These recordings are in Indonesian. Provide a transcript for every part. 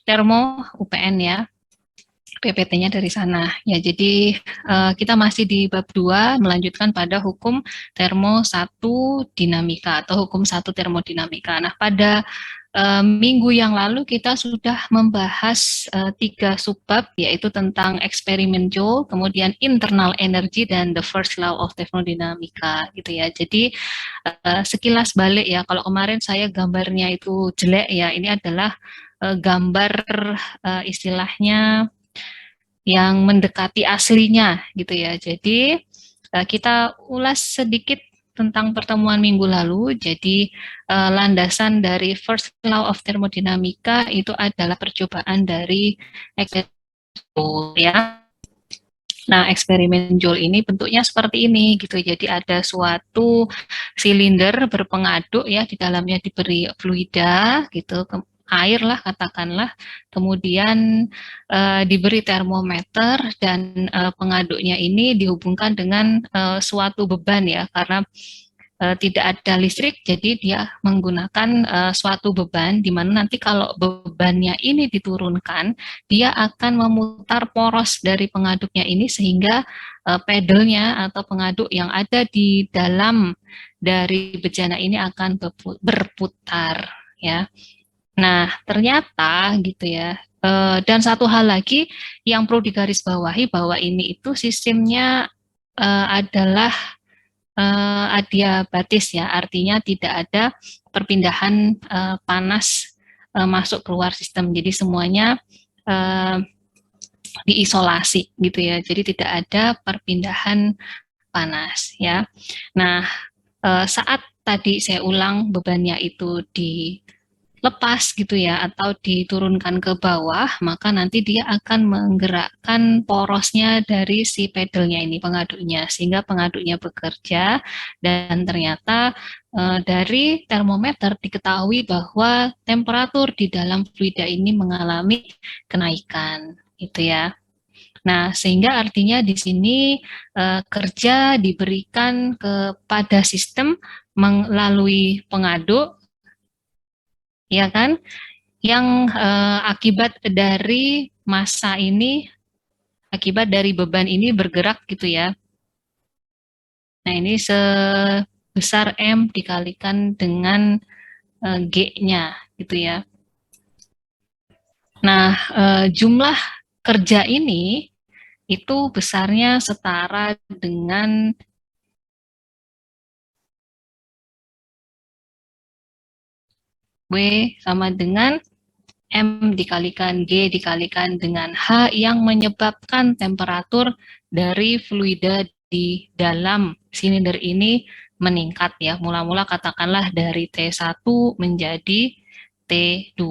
Termo UPN ya. PPT-nya dari sana. Ya, jadi kita masih di bab 2 melanjutkan pada hukum termo 1 dinamika atau hukum 1 termodinamika. Nah, pada minggu yang lalu kita sudah membahas 3 subbab, yaitu tentang eksperimen Joule, kemudian internal energy, dan the first law of thermodynamica gitu ya. Jadi sekilas balik ya, kalau kemarin saya gambarnya itu jelek ya, ini adalah gambar istilahnya yang mendekati aslinya gitu ya. Jadi kita ulas sedikit tentang pertemuan minggu lalu. Jadi landasan dari first law of thermodynamica itu adalah percobaan dari eksperimen ya. Nah, eksperimen Joule ini bentuknya seperti ini gitu. Jadi ada suatu silinder berpengaduk ya, di dalamnya diberi fluida gitu, air lah katakanlah, kemudian diberi termometer dan pengaduknya ini dihubungkan dengan suatu beban ya, karena tidak ada listrik, jadi dia menggunakan suatu beban, di mana nanti kalau bebannya ini diturunkan, dia akan memutar poros dari pengaduknya ini sehingga pedalnya atau pengaduk yang ada di dalam dari bejana ini akan berputar ya. Nah, ternyata gitu ya. Dan satu hal lagi yang perlu digarisbawahi bahwa ini itu sistemnya adalah adiabatis ya, artinya tidak ada perpindahan panas masuk keluar sistem. Jadi semuanya diisolasi gitu ya. Jadi tidak ada perpindahan panas ya. Nah, saat tadi saya ulang bebannya itu dilepas gitu ya, atau diturunkan ke bawah, maka nanti dia akan menggerakkan porosnya dari si pedalnya ini, pengaduknya, sehingga pengaduknya bekerja. Dan ternyata dari termometer diketahui bahwa temperatur di dalam fluida ini mengalami kenaikan gitu ya. Nah, sehingga artinya di sini kerja diberikan kepada sistem melalui pengaduk, ya kan? Yang akibat dari massa ini, akibat dari beban ini bergerak gitu ya. Nah, ini sebesar M dikalikan dengan G-nya gitu ya. Nah, jumlah kerja ini itu besarnya setara dengan W sama dengan M dikalikan G dikalikan dengan H yang menyebabkan temperatur dari fluida di dalam silinder ini meningkat ya. Mula-mula katakanlah dari T1 menjadi T2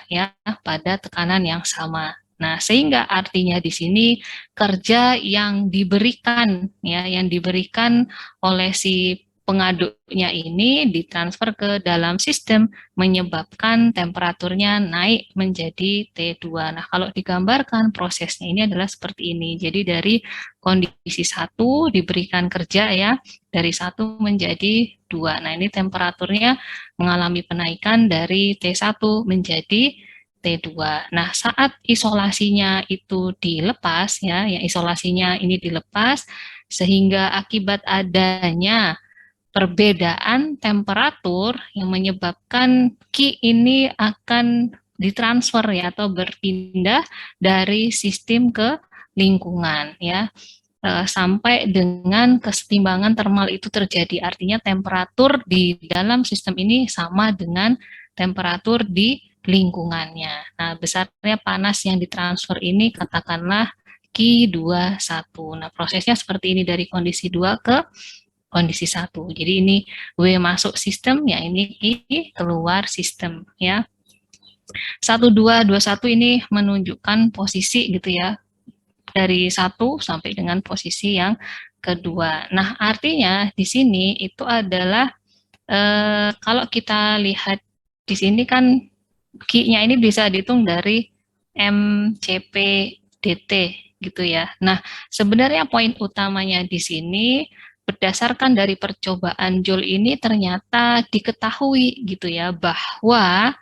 ya, pada tekanan yang sama. Nah, sehingga artinya di sini kerja yang diberikan ya, yang diberikan oleh si pengaduknya ini ditransfer ke dalam sistem, menyebabkan temperaturnya naik menjadi T2. Nah, kalau digambarkan prosesnya ini adalah seperti ini. Jadi dari kondisi 1 diberikan kerja ya, dari 1 menjadi 2. Nah, ini temperaturnya mengalami penaikan dari T1 menjadi T2. Nah, saat isolasinya itu dilepas ya, yang isolasinya ini dilepas, sehingga akibat adanya perbedaan temperatur yang menyebabkan Q ini akan ditransfer ya, atau berpindah dari sistem ke lingkungan ya, sampai dengan kesetimbangan termal itu terjadi. Artinya temperatur di dalam sistem ini sama dengan temperatur di lingkungannya. Nah, besarnya panas yang ditransfer ini katakanlah Q21. Nah, prosesnya seperti ini dari kondisi 2 ke kondisi 1. Jadi ini W masuk sistem, ya ini I keluar sistem ya. 1, 2, 2, 1 ini menunjukkan posisi gitu ya, dari 1 sampai dengan posisi yang kedua. Nah, artinya di sini itu adalah kalau kita lihat di sini kan Q-nya ini bisa dihitung dari MCP DT gitu ya. Nah, sebenarnya poin utamanya di sini berdasarkan dari percobaan Joule ini ternyata diketahui gitu ya, bahwa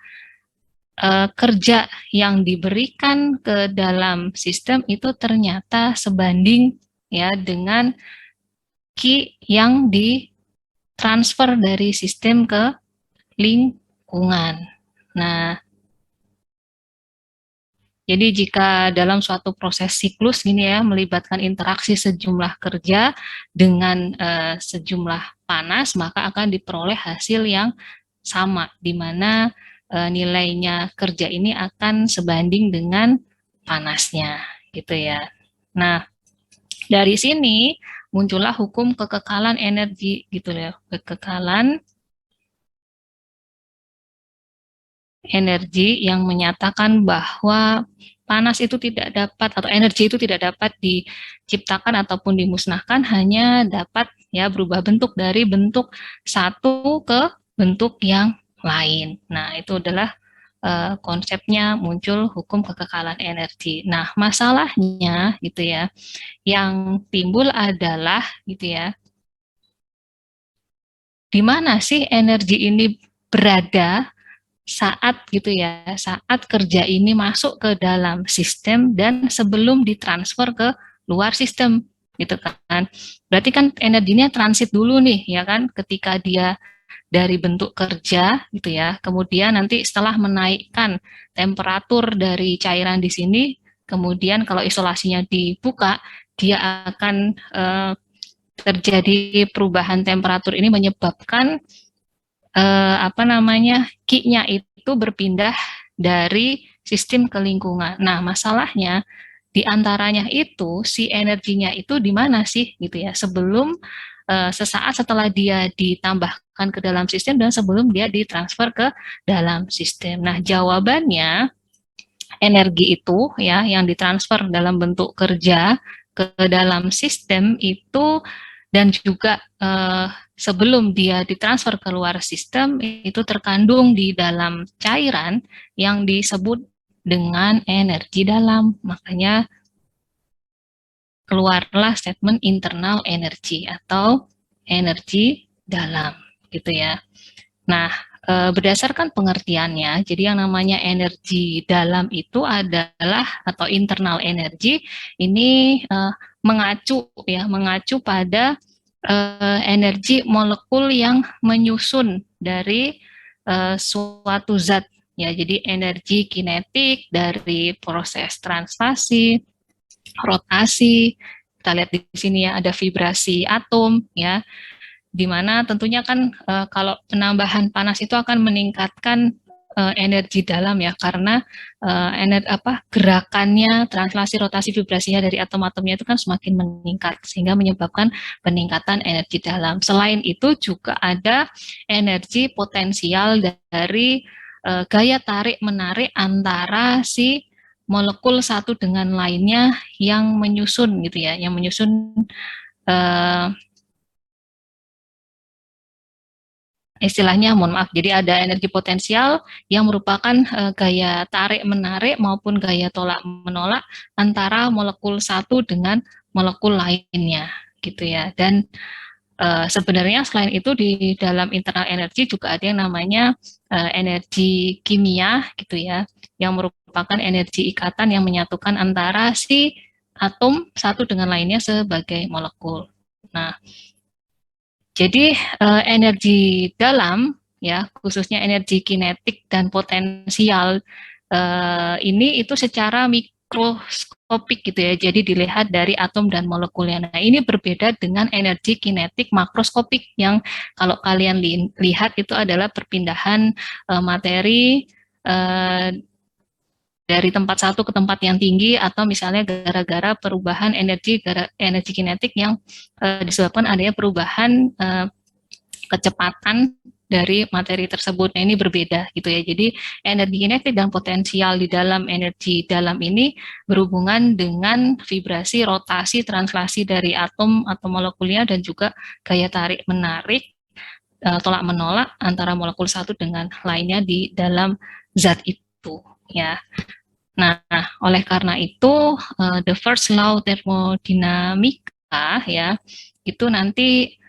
kerja yang diberikan ke dalam sistem itu ternyata sebanding ya dengan Q yang ditransfer dari sistem ke lingkungan. Nah, jadi jika dalam suatu proses siklus ini ya melibatkan interaksi sejumlah kerja dengan sejumlah panas, maka akan diperoleh hasil yang sama, di mana nilainya kerja ini akan sebanding dengan panasnya, gitu ya. Nah, dari sini muncullah hukum kekekalan energi, gitu ya, kekekalan energi yang menyatakan bahwa panas itu tidak dapat atau energi itu tidak dapat diciptakan ataupun dimusnahkan, hanya dapat ya berubah bentuk dari bentuk satu ke bentuk yang lain. Nah, itu adalah konsepnya muncul hukum kekekalan energi. Nah, masalahnya gitu ya, yang timbul adalah gitu ya, di mana sih energi ini berada saat gitu ya, saat kerja ini masuk ke dalam sistem dan sebelum ditransfer ke luar sistem gitu kan. Berarti kan energinya transit dulu nih ya kan, ketika dia dari bentuk kerja gitu ya. Kemudian nanti setelah menaikkan temperatur dari cairan di sini, kemudian kalau isolasinya dibuka, dia akan terjadi perubahan temperatur ini menyebabkan apa namanya, Q-nya itu berpindah dari sistem ke lingkungan. Nah, masalahnya di antaranya itu si energinya itu di mana sih gitu ya, sebelum sesaat setelah dia ditambahkan ke dalam sistem dan sebelum dia ditransfer ke dalam sistem. Nah, jawabannya energi itu ya yang ditransfer dalam bentuk kerja ke dalam sistem itu dan juga sebelum dia ditransfer ke luar sistem itu terkandung di dalam cairan yang disebut dengan energi dalam. Makanya keluarlah statement internal energy atau energi dalam gitu ya. Nah, berdasarkan pengertiannya, jadi yang namanya energi dalam itu adalah atau internal energy ini mengacu pada energi molekul yang menyusun dari suatu zat ya. Jadi energi kinetik dari proses translasi, rotasi. Kita lihat di sini ya ada vibrasi atom ya, di mana tentunya kan kalau penambahan panas itu akan meningkatkan energi dalam ya, karena gerakannya, translasi, rotasi, vibrasinya dari atom-atomnya itu kan semakin meningkat sehingga menyebabkan peningkatan energi dalam. Selain itu juga ada energi potensial dari gaya tarik menarik antara si molekul satu dengan lainnya yang menyusun gitu ya, yang menyusun istilahnya, mohon maaf, jadi ada energi potensial yang merupakan gaya tarik menarik maupun gaya tolak menolak antara molekul satu dengan molekul lainnya gitu ya. Dan sebenarnya selain itu di dalam internal energi juga ada yang namanya energi kimia gitu ya, yang merupakan energi ikatan yang menyatukan antara si atom satu dengan lainnya sebagai molekul. Nah, jadi energi dalam ya, khususnya energi kinetik dan potensial ini itu secara mikroskopik gitu ya. Jadi dilihat dari atom dan molekulnya. Nah, ini berbeda dengan energi kinetik makroskopik yang kalau kalian lihat itu adalah perpindahan materi dari tempat satu ke tempat yang tinggi, atau misalnya gara-gara perubahan energi kinetik yang disebabkan adanya perubahan kecepatan dari materi tersebut. Nah, ini berbeda gitu ya. Jadi energi kinetik dan potensial di dalam energi dalam ini berhubungan dengan vibrasi, rotasi, translasi dari atom atau molekulnya dan juga gaya tarik menarik, tolak menolak antara molekul satu dengan lainnya di dalam zat itu ya. Nah, oleh karena itu the first law thermodinamika ya itu nanti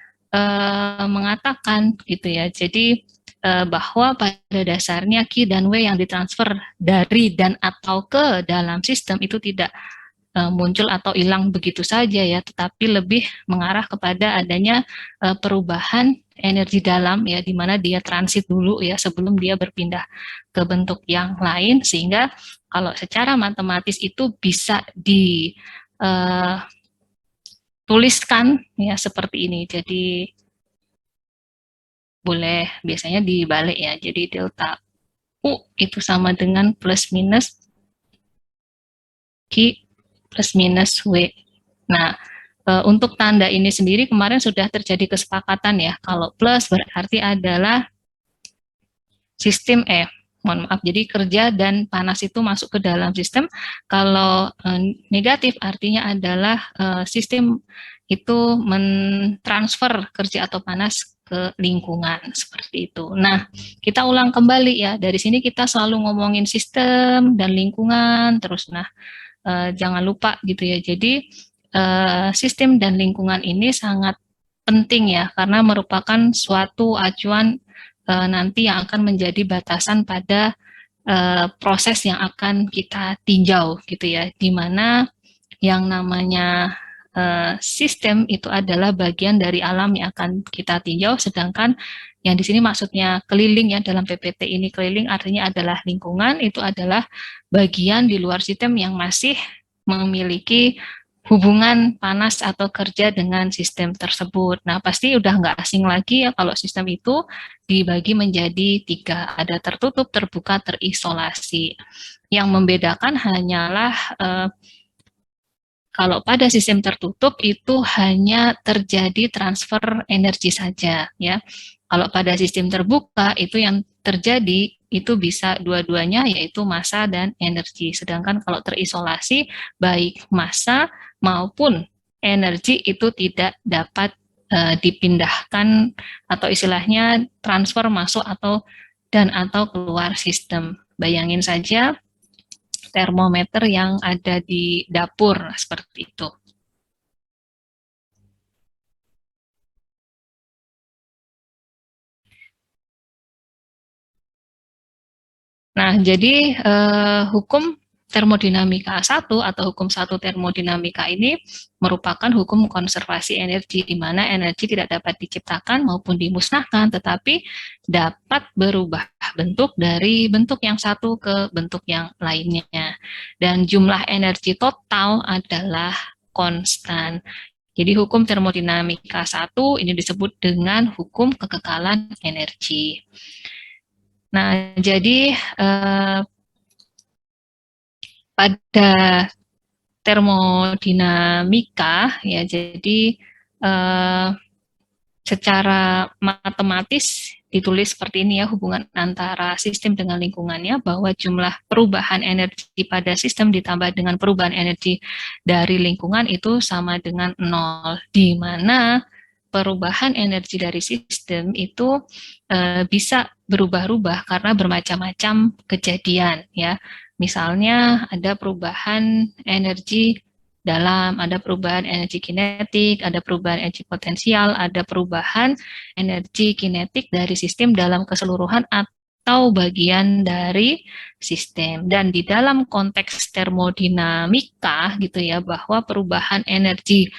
mengatakan gitu ya. Jadi bahwa pada dasarnya Q dan W yang ditransfer dari dan atau ke dalam sistem itu tidak muncul atau hilang begitu saja ya, tetapi lebih mengarah kepada adanya perubahan energi dalam ya, di mana dia transit dulu ya sebelum dia berpindah ke bentuk yang lain, sehingga kalau secara matematis itu bisa dituliskan ya seperti ini. Jadi boleh biasanya dibalik ya, jadi delta U itu sama dengan plus minus Q plus minus W. Nah, untuk tanda ini sendiri kemarin sudah terjadi kesepakatan ya, kalau plus berarti adalah sistem mohon maaf, jadi kerja dan panas itu masuk ke dalam sistem. Kalau negatif artinya adalah sistem itu mentransfer kerja atau panas ke lingkungan, seperti itu. Nah, kita ulang kembali ya, dari sini kita selalu ngomongin sistem dan lingkungan terus. Nah, jangan lupa gitu ya. Jadi sistem dan lingkungan ini sangat penting ya, karena merupakan suatu acuan nanti yang akan menjadi batasan pada proses yang akan kita tinjau gitu ya, di mana yang namanya sistem itu adalah bagian dari alam yang akan kita tinjau, sedangkan yang di sini maksudnya keliling ya, dalam PPT ini keliling artinya adalah lingkungan, itu adalah bagian di luar sistem yang masih memiliki hubungan panas atau kerja dengan sistem tersebut. Nah, pasti udah nggak asing lagi ya kalau sistem itu dibagi menjadi 3, ada tertutup, terbuka, terisolasi. Yang membedakan hanyalah kalau pada sistem tertutup itu hanya terjadi transfer energi saja ya. Kalau pada sistem terbuka itu yang terjadi itu bisa dua-duanya, yaitu massa dan energi. Sedangkan kalau terisolasi baik massa maupun energi itu tidak dapat dipindahkan atau istilahnya transfer masuk atau keluar sistem. Bayangin saja termometer yang ada di dapur seperti itu. Nah, jadi hukum termodinamika 1 atau hukum 1 termodinamika ini merupakan hukum konservasi energi, di mana energi tidak dapat diciptakan maupun dimusnahkan, tetapi dapat berubah bentuk dari bentuk yang satu ke bentuk yang lainnya. Dan jumlah energi total adalah konstan. Jadi hukum termodinamika 1 ini disebut dengan hukum kekekalan energi. Nah, jadi pada termodinamika ya, jadi secara matematis ditulis seperti ini ya, hubungan antara sistem dengan lingkungannya, bahwa jumlah perubahan energi pada sistem ditambah dengan perubahan energi dari lingkungan itu sama dengan 0, di mana perubahan energi dari sistem itu bisa berubah-ubah karena bermacam-macam kejadian ya. Misalnya ada perubahan energi dalam, ada perubahan energi kinetik, ada perubahan energi potensial, ada perubahan energi kinetik dari sistem dalam keseluruhan atau bagian dari sistem. Dan di dalam konteks termodinamika gitu ya, bahwa perubahan energi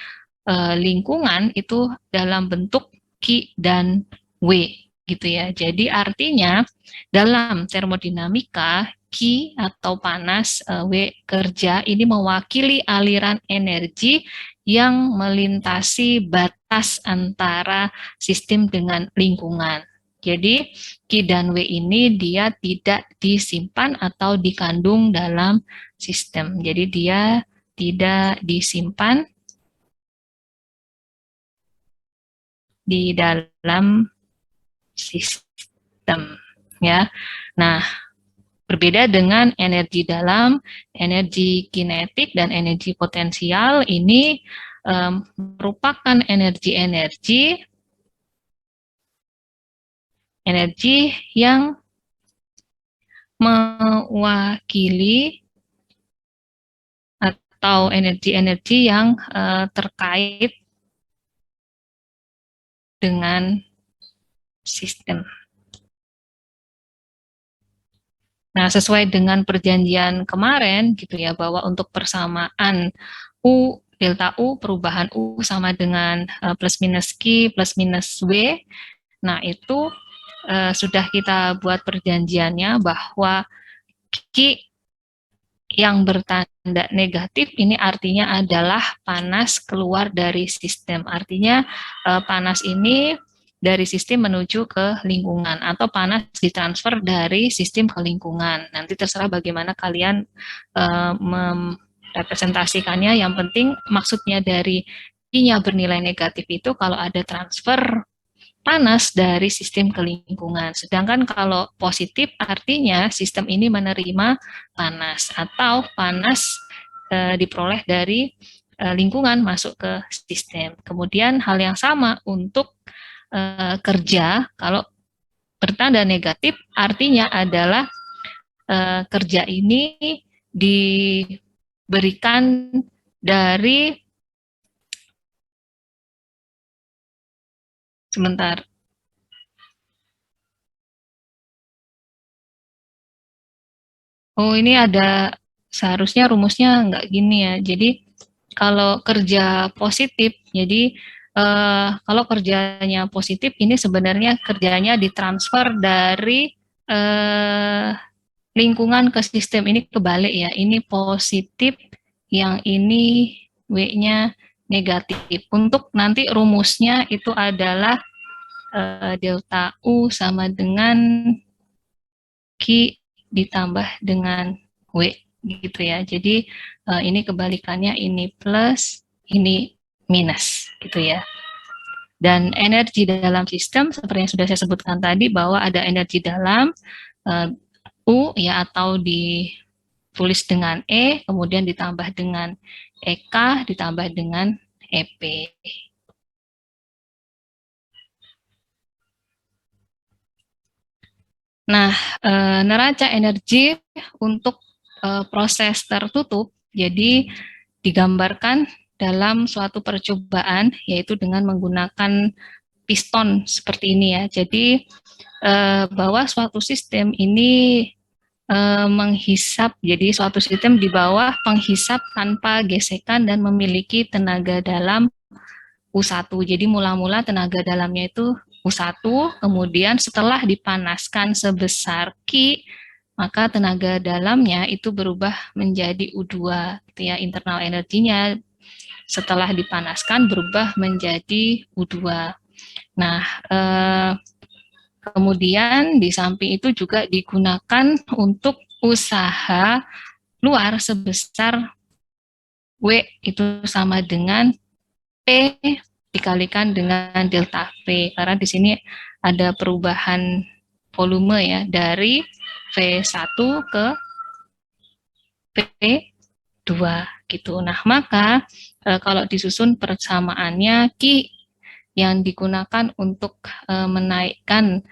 lingkungan itu dalam bentuk Q dan W gitu ya. Jadi artinya dalam termodinamika Q atau panas, W kerja ini mewakili aliran energi yang melintasi batas antara sistem dengan lingkungan. Jadi Q dan W ini dia tidak disimpan atau dikandung dalam sistem. Jadi dia tidak disimpan di dalam sistem ya. Nah, berbeda dengan energi dalam, energi kinetik dan energi potensial ini merupakan energi yang mewakili atau energi-energi yang terkait dengan sistem. Nah, sesuai dengan perjanjian kemarin gitu ya, bahwa untuk persamaan U, delta U, perubahan U sama dengan plus minus Q plus minus W. Nah, itu sudah kita buat perjanjiannya bahwa Q yang bertanda negatif ini artinya adalah panas keluar dari sistem. Artinya panas ini dari sistem menuju ke lingkungan atau panas ditransfer dari sistem ke lingkungan. Nanti terserah bagaimana kalian merepresentasikannya. Yang penting maksudnya dari I-nya bernilai negatif itu kalau ada transfer panas dari sistem ke lingkungan. Sedangkan kalau positif artinya sistem ini menerima panas atau panas diperoleh dari lingkungan masuk ke sistem. Kemudian hal yang sama untuk kerja, kalau bertanda negatif artinya adalah kerja ini diberikan dari sebentar. Oh, ini ada seharusnya rumusnya nggak gini ya. Jadi kalau kerja positif, jadi kalau kerjanya positif ini sebenarnya kerjanya ditransfer dari eh, lingkungan ke sistem. Ini kebalik ya. Ini positif, yang ini W-nya negatif. Untuk nanti rumusnya itu adalah delta U sama dengan Q ditambah dengan W gitu ya. Jadi ini kebalikannya, ini plus, ini minus gitu ya. Dan energi dalam sistem seperti yang sudah saya sebutkan tadi bahwa ada energi dalam U ya, atau ditulis dengan E kemudian ditambah dengan EK ditambah dengan EP. Nah, neraca energi untuk proses tertutup, jadi digambarkan dalam suatu percobaan, yaitu dengan menggunakan piston seperti ini ya. Jadi, bahwa suatu sistem ini menghisap, jadi suatu sistem di bawah penghisap tanpa gesekan dan memiliki tenaga dalam U1. Jadi mula-mula tenaga dalamnya itu U1, kemudian setelah dipanaskan sebesar Q, maka tenaga dalamnya itu berubah menjadi U2. Gitu ya, internal energinya setelah dipanaskan berubah menjadi U2. Nah, kemudian di samping itu juga digunakan untuk usaha luar sebesar W itu sama dengan P dikalikan dengan delta V, karena di sini ada perubahan volume ya dari V1 ke V2 gitu. Nah, maka kalau disusun persamaannya, Q yang digunakan untuk menaikkan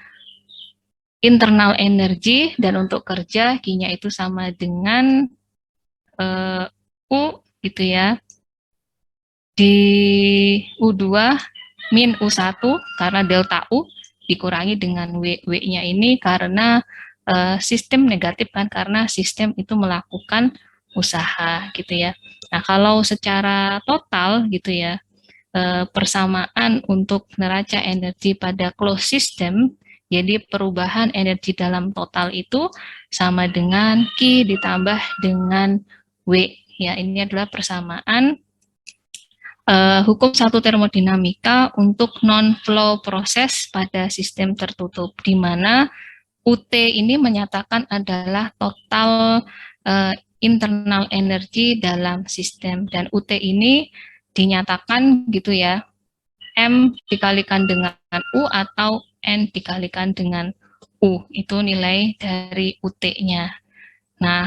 internal energi dan untuk kerja, Q-nya itu sama dengan U gitu ya, di U2 min U1 karena delta U dikurangi dengan W-nya ini karena sistem negatif kan, karena sistem itu melakukan usaha gitu ya. Nah, kalau secara total gitu ya, persamaan untuk neraca energi pada closed system, jadi perubahan energi dalam total itu sama dengan Q ditambah dengan W. Ya, ini adalah persamaan hukum satu termodinamika untuk non-flow proses pada sistem tertutup, di mana UT ini menyatakan adalah total internal energi dalam sistem, dan UT ini dinyatakan gitu ya, M dikalikan dengan U atau N dikalikan dengan U, itu nilai dari UT-nya. Nah,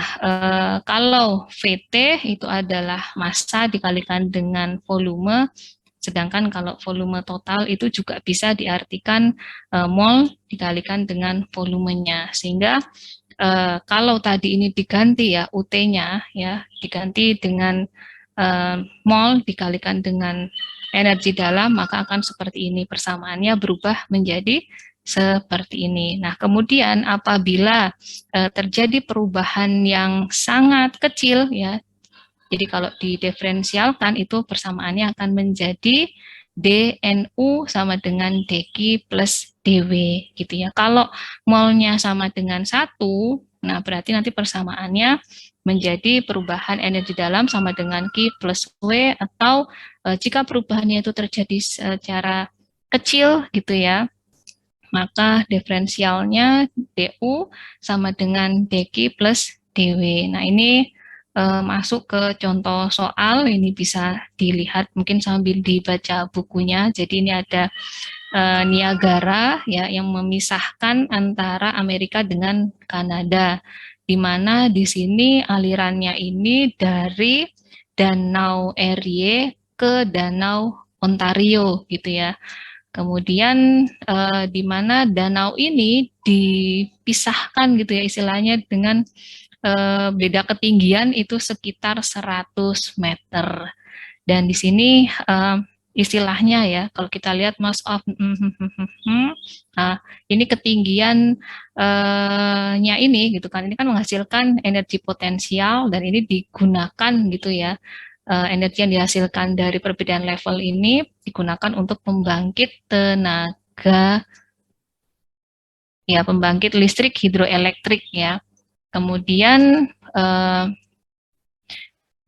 kalau VT itu adalah massa dikalikan dengan volume, sedangkan kalau volume total itu juga bisa diartikan mol dikalikan dengan volumenya. Sehingga kalau tadi ini diganti ya UT-nya ya, diganti dengan mol dikalikan dengan energi dalam, maka akan seperti ini, persamaannya berubah menjadi seperti ini. Nah, kemudian apabila terjadi perubahan yang sangat kecil ya, jadi kalau didiferensialkan itu persamaannya akan menjadi dNu sama dengan dQ plus dW gitu ya. Kalau molnya sama dengan 1, nah berarti nanti persamaannya menjadi perubahan energi dalam sama dengan Q plus W, atau jika perubahannya itu terjadi secara kecil gitu ya, maka diferensialnya DU sama dengan dQ plus dW. Nah, ini masuk ke contoh soal, ini bisa dilihat mungkin sambil dibaca bukunya. Jadi ini ada Niagara ya yang memisahkan antara Amerika dengan Kanada, di mana di sini alirannya ini dari Danau Erie ke Danau Ontario gitu ya. Kemudian di mana danau ini dipisahkan gitu ya istilahnya dengan beda ketinggian itu sekitar 100 meter. Dan di sini istilahnya ya, kalau kita lihat mass of ini ketinggian ini gitu kan, ini kan menghasilkan energi potensial dan ini digunakan gitu ya. Energi yang dihasilkan dari perbedaan level ini digunakan untuk pembangkit tenaga ya, pembangkit listrik hidroelektrik ya. Kemudian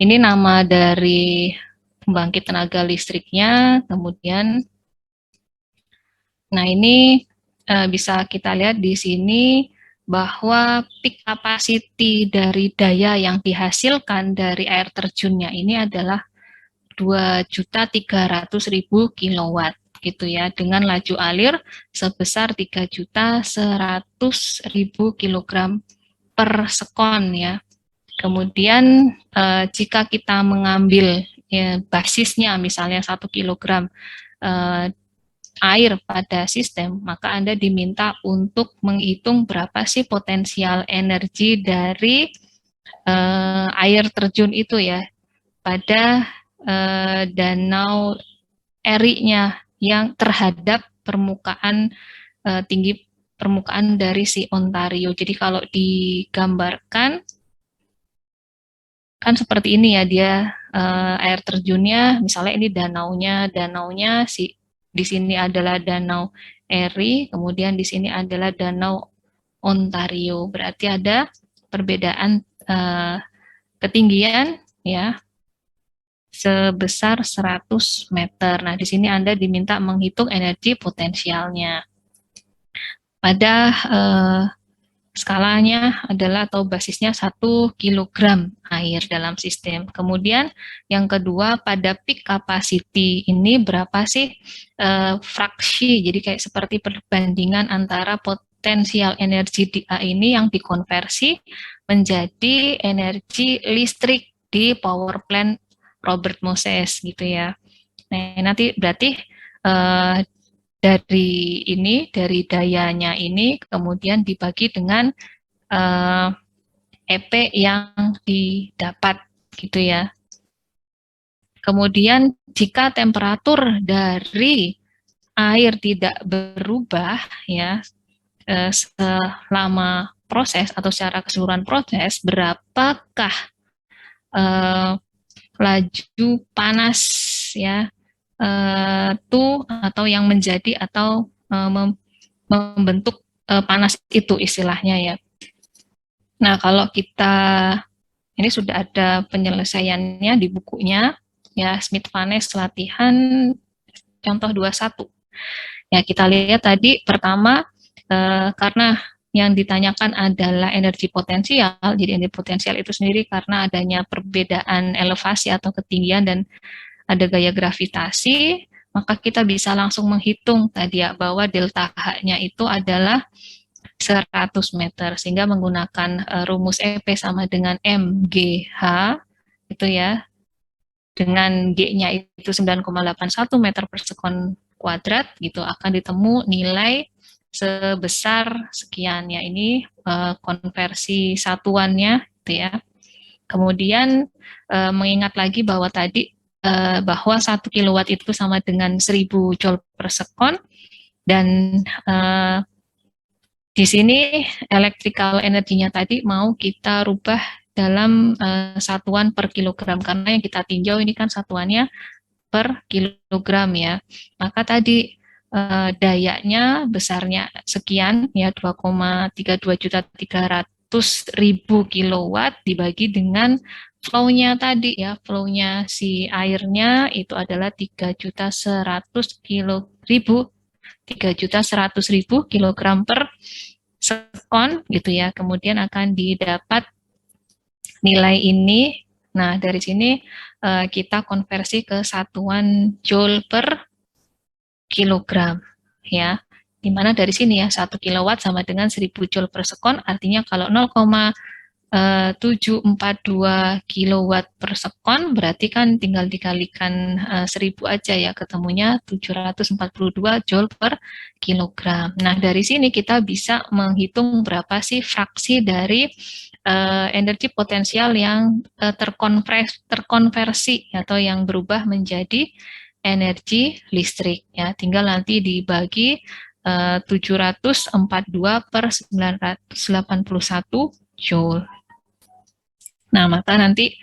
ini nama dari pembangkit tenaga listriknya. Kemudian, nah ini bisa kita lihat di sini bahwa peak capacity dari daya yang dihasilkan dari air terjunnya ini adalah 2.300.000 kilowatt gitu ya, dengan laju alir sebesar 3.100.000 kilogram per sekon ya. Kemudian jika kita mengambil ya, basisnya misalnya 1 kilogram air pada sistem, maka Anda diminta untuk menghitung berapa sih potensial energi dari air terjun itu ya pada danau Erie-nya yang terhadap permukaan tinggi permukaan dari si Ontario. Jadi kalau digambarkan kan seperti ini ya, dia air terjunnya, misalnya ini danaunya si di sini adalah danau Erie, kemudian di sini adalah danau Ontario. Berarti ada perbedaan ketinggian ya sebesar 100 meter. Nah, di sini Anda diminta menghitung energi potensialnya. Pada skalanya adalah atau basisnya 1 kilogram air dalam sistem. Kemudian yang kedua, pada peak capacity ini berapa sih fraksi, jadi kayak seperti perbandingan antara potensial energi di A ini yang dikonversi menjadi energi listrik di power plant Robert Moses gitu ya. Nah, nanti berarti dari dayanya ini kemudian dibagi dengan EP yang didapat gitu ya. Kemudian jika temperatur dari air tidak berubah ya selama proses atau secara keseluruhan proses, berapakah laju panas ya atau yang menjadi atau membentuk panas itu istilahnya ya. Nah, kalau kita ini sudah ada penyelesaiannya di bukunya ya, Smith-Vanes latihan contoh 21. Ya, kita lihat tadi pertama karena yang ditanyakan adalah energi potensial, jadi energi potensial itu sendiri karena adanya perbedaan elevasi atau ketinggian dan ada gaya gravitasi, maka kita bisa langsung menghitung tadi ya bahwa delta H-nya itu adalah 100 meter, sehingga menggunakan rumus EP sama dengan MGH itu ya, dengan G-nya itu 9,81 meter per sekon kuadrat gitu, akan ditemu nilai sebesar sekian ya. Ini konversi satuannya gitu ya. Kemudian mengingat lagi bahwa tadi bahwa 1 kilowatt itu sama dengan 1000 joule per sekon, Dan di sini electrical energinya tadi mau kita rubah dalam satuan per kilogram, karena yang kita tinjau ini kan satuannya per kilogram ya. Maka tadi dayanya besarnya sekian ya, 2,32.300.000 kilowatt dibagi dengan flow-nya tadi ya, flow-nya si airnya itu adalah 3.100.000 kilogram per sekon gitu ya. Kemudian akan didapat nilai ini. Nah, dari sini kita konversi ke satuan joule per kilogram ya. Dimana dari sini ya 1 kilowatt sama dengan 1000 joule per sekon, artinya kalau 0,742 kilowatt per sekon berarti kan tinggal dikalikan 1000 aja ya, ketemunya 742 joule per kilogram. Nah, dari sini kita bisa menghitung berapa sih fraksi dari energi potensial yang terkonversi atau yang berubah menjadi energi listrik ya. Tinggal nanti dibagi 742 per 981 joule. Nah, maka nanti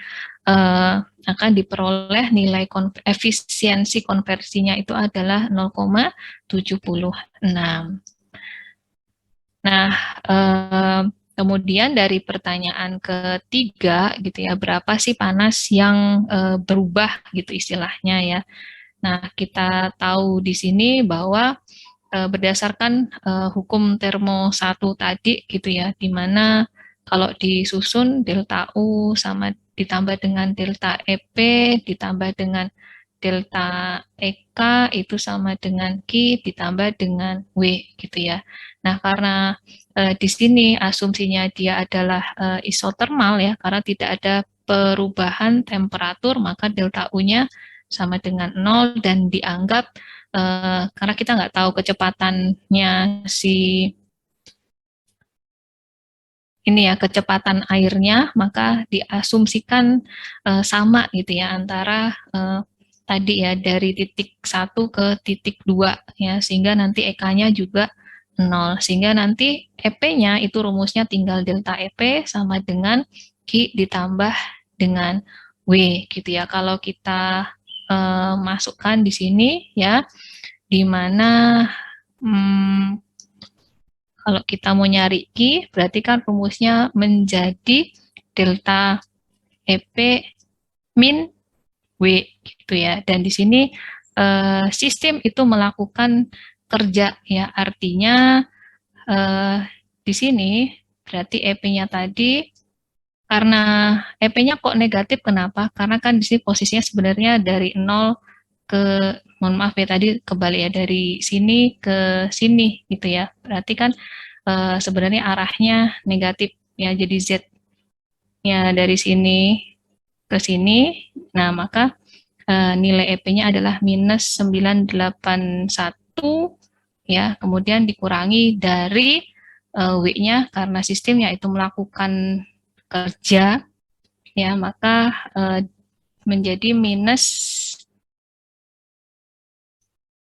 akan diperoleh nilai efisiensi konversinya itu adalah 0,76. Nah, kemudian dari pertanyaan ketiga gitu ya, berapa sih panas yang berubah gitu istilahnya ya. Nah, kita tahu di sini bahwa berdasarkan hukum termo 1 tadi gitu ya, di mana kalau disusun delta U sama ditambah dengan delta EP ditambah dengan delta EK itu sama dengan Q ditambah dengan W gitu ya. Nah, karena di sini asumsinya dia adalah isotermal ya, karena tidak ada perubahan temperatur, maka delta U-nya sama dengan 0 dan dianggap karena kita nggak tahu kecepatannya si ini ya, kecepatan airnya, maka diasumsikan sama gitu ya antara tadi ya dari titik 1 ke titik 2 ya, sehingga nanti EK-nya juga 0, sehingga nanti EP-nya itu rumusnya tinggal delta EP sama dengan Q ditambah dengan W gitu ya. Kalau kita masukkan di sini ya, di mana kalau kita mau nyari Q, berarti kan rumusnya menjadi delta EP min W gitu ya. Dan di sini sistem itu melakukan kerja ya, artinya di sini berarti EP-nya tadi, karena EP-nya kok negatif, kenapa? Karena kan di sini posisinya sebenarnya dari 0 ke, mohon maaf ya tadi kebalik ya, dari sini ke sini gitu ya. Berarti kan sebenarnya arahnya negatif ya, jadi Z-nya dari sini ke sini. Nah, maka nilai EP-nya adalah minus 981 ya, kemudian dikurangi dari W-nya karena sistemnya itu melakukan kerja ya, maka menjadi minus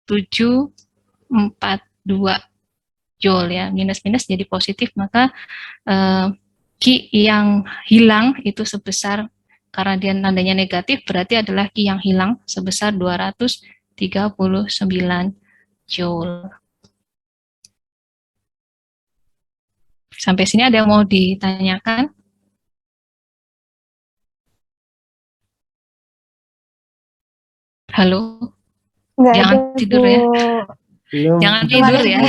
742 joule ya, minus-minus jadi positif, maka Q yang hilang itu sebesar, karena dia tandanya negatif, berarti adalah Q yang hilang sebesar 239 joule. Sampai sini ada yang mau ditanyakan? Halo? Nggak Jangan ada, tidur Bu. ya. Belum. Jangan tidur ya.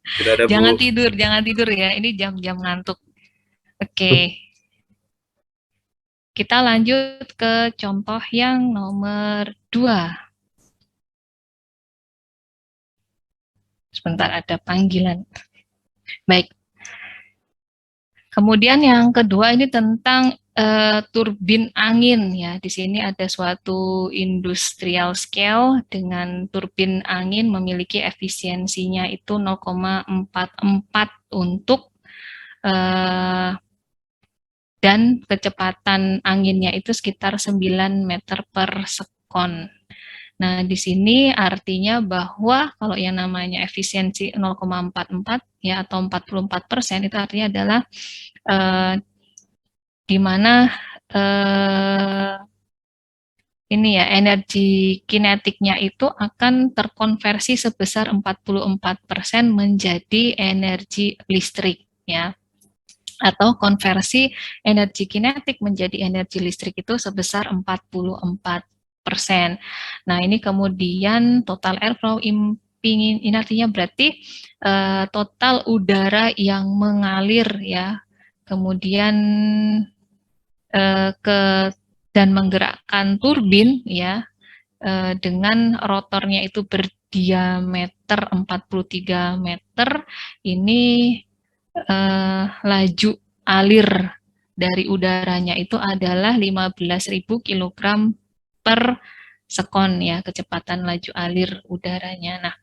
Tidak ada, Jangan Bu. tidur, jangan tidur ya. Ini jam-jam ngantuk. Oke. Kita lanjut ke contoh yang nomor 2. Sebentar, ada panggilan. Baik. Kemudian yang kedua ini tentang turbin angin ya. Di sini ada suatu industrial scale dengan turbin angin memiliki efisiensinya itu 0,44 untuk dan kecepatan anginnya itu sekitar 9 meter per sekon. Nah, di sini artinya bahwa kalau yang namanya efisiensi 0,44 ya atau 44% itu artinya adalah di mana ini ya energi kinetiknya itu akan terkonversi sebesar 44% menjadi energi listrik ya, atau konversi energi kinetik menjadi energi listrik itu sebesar 44%. Nah, ini kemudian total airflow ini artinya berarti total udara yang mengalir ya, kemudian ke dan menggerakkan turbin ya dengan rotornya itu berdiameter 43 meter, ini laju alir dari udaranya itu adalah 15.000 kg per sekon ya, kecepatan laju alir udaranya. Nah,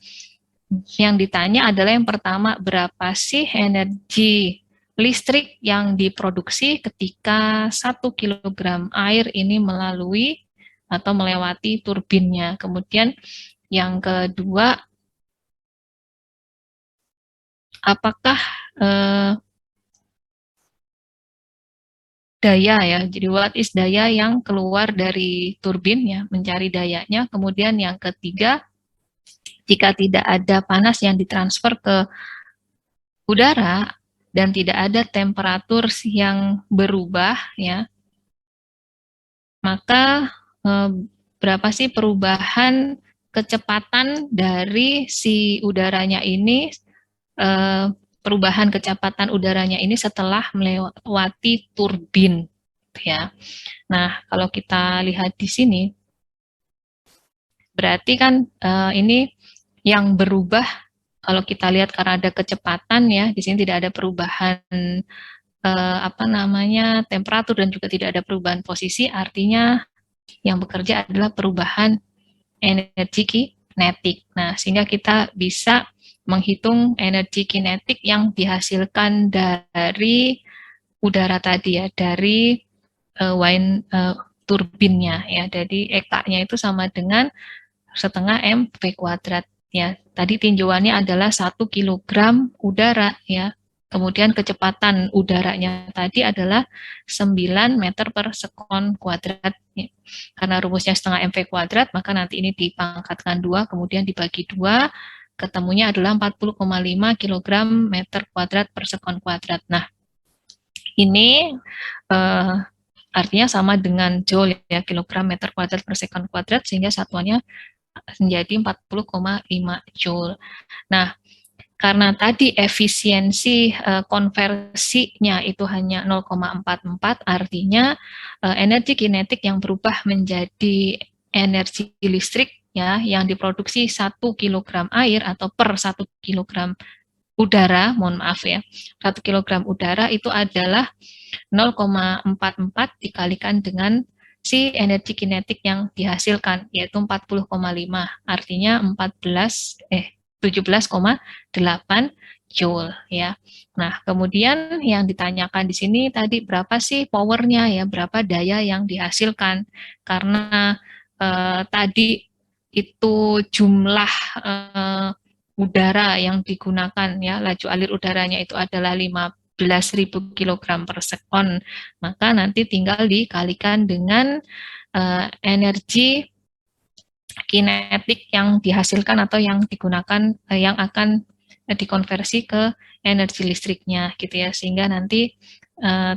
yang ditanya adalah yang pertama, berapa sih energi listrik yang diproduksi ketika 1 kg air ini melalui atau melewati turbinnya. Kemudian yang kedua, apakah daya ya, jadi what is daya yang keluar dari turbin ya, mencari dayanya. Kemudian yang ketiga, jika tidak ada panas yang ditransfer ke udara dan tidak ada temperatur yang berubah ya, maka berapa sih perubahan kecepatan dari si udaranya ini, perubahan kecepatan udaranya ini setelah melewati turbin ya. Nah, kalau kita lihat di sini berarti kan ini yang berubah, kalau kita lihat karena ada kecepatan ya, di sini tidak ada perubahan temperatur dan juga tidak ada perubahan posisi, artinya yang bekerja adalah perubahan energi kinetik. Nah, sehingga kita bisa menghitung energi kinetik yang dihasilkan dari udara tadi ya, dari turbinnya ya. Jadi EK-nya itu sama dengan setengah mv kuadrat ya. Tadi tinjauannya adalah 1 kilogram udara ya. Kemudian kecepatan udaranya tadi adalah 9 meter per sekon kuadrat. Ya. Karena rumusnya setengah mv kuadrat, maka nanti ini dipangkatkan 2, kemudian dibagi 2, ketemunya adalah 40,5 kilogram meter kuadrat per sekon kuadrat. Nah, ini artinya sama dengan joule ya, kilogram meter kuadrat per sekon kuadrat, sehingga satuannya menjadi 40,5 joule. Nah, karena tadi efisiensi konversinya itu hanya 0,44, artinya energi kinetik yang berubah menjadi energi listrik ya yang diproduksi 1 kg air atau per 1 kg udara, mohon maaf ya, 1 kg udara itu adalah 0,44 dikalikan dengan si energi kinetik yang dihasilkan, yaitu 40,5, artinya 17,8 joule ya. Nah, kemudian yang ditanyakan di sini tadi berapa sih powernya ya, berapa daya yang dihasilkan, karena tadi itu jumlah udara yang digunakan ya, laju alir udaranya itu adalah 15.000 kg per sekon, maka nanti tinggal dikalikan dengan energi kinetik yang dihasilkan atau yang digunakan, yang akan dikonversi ke energi listriknya gitu ya, sehingga nanti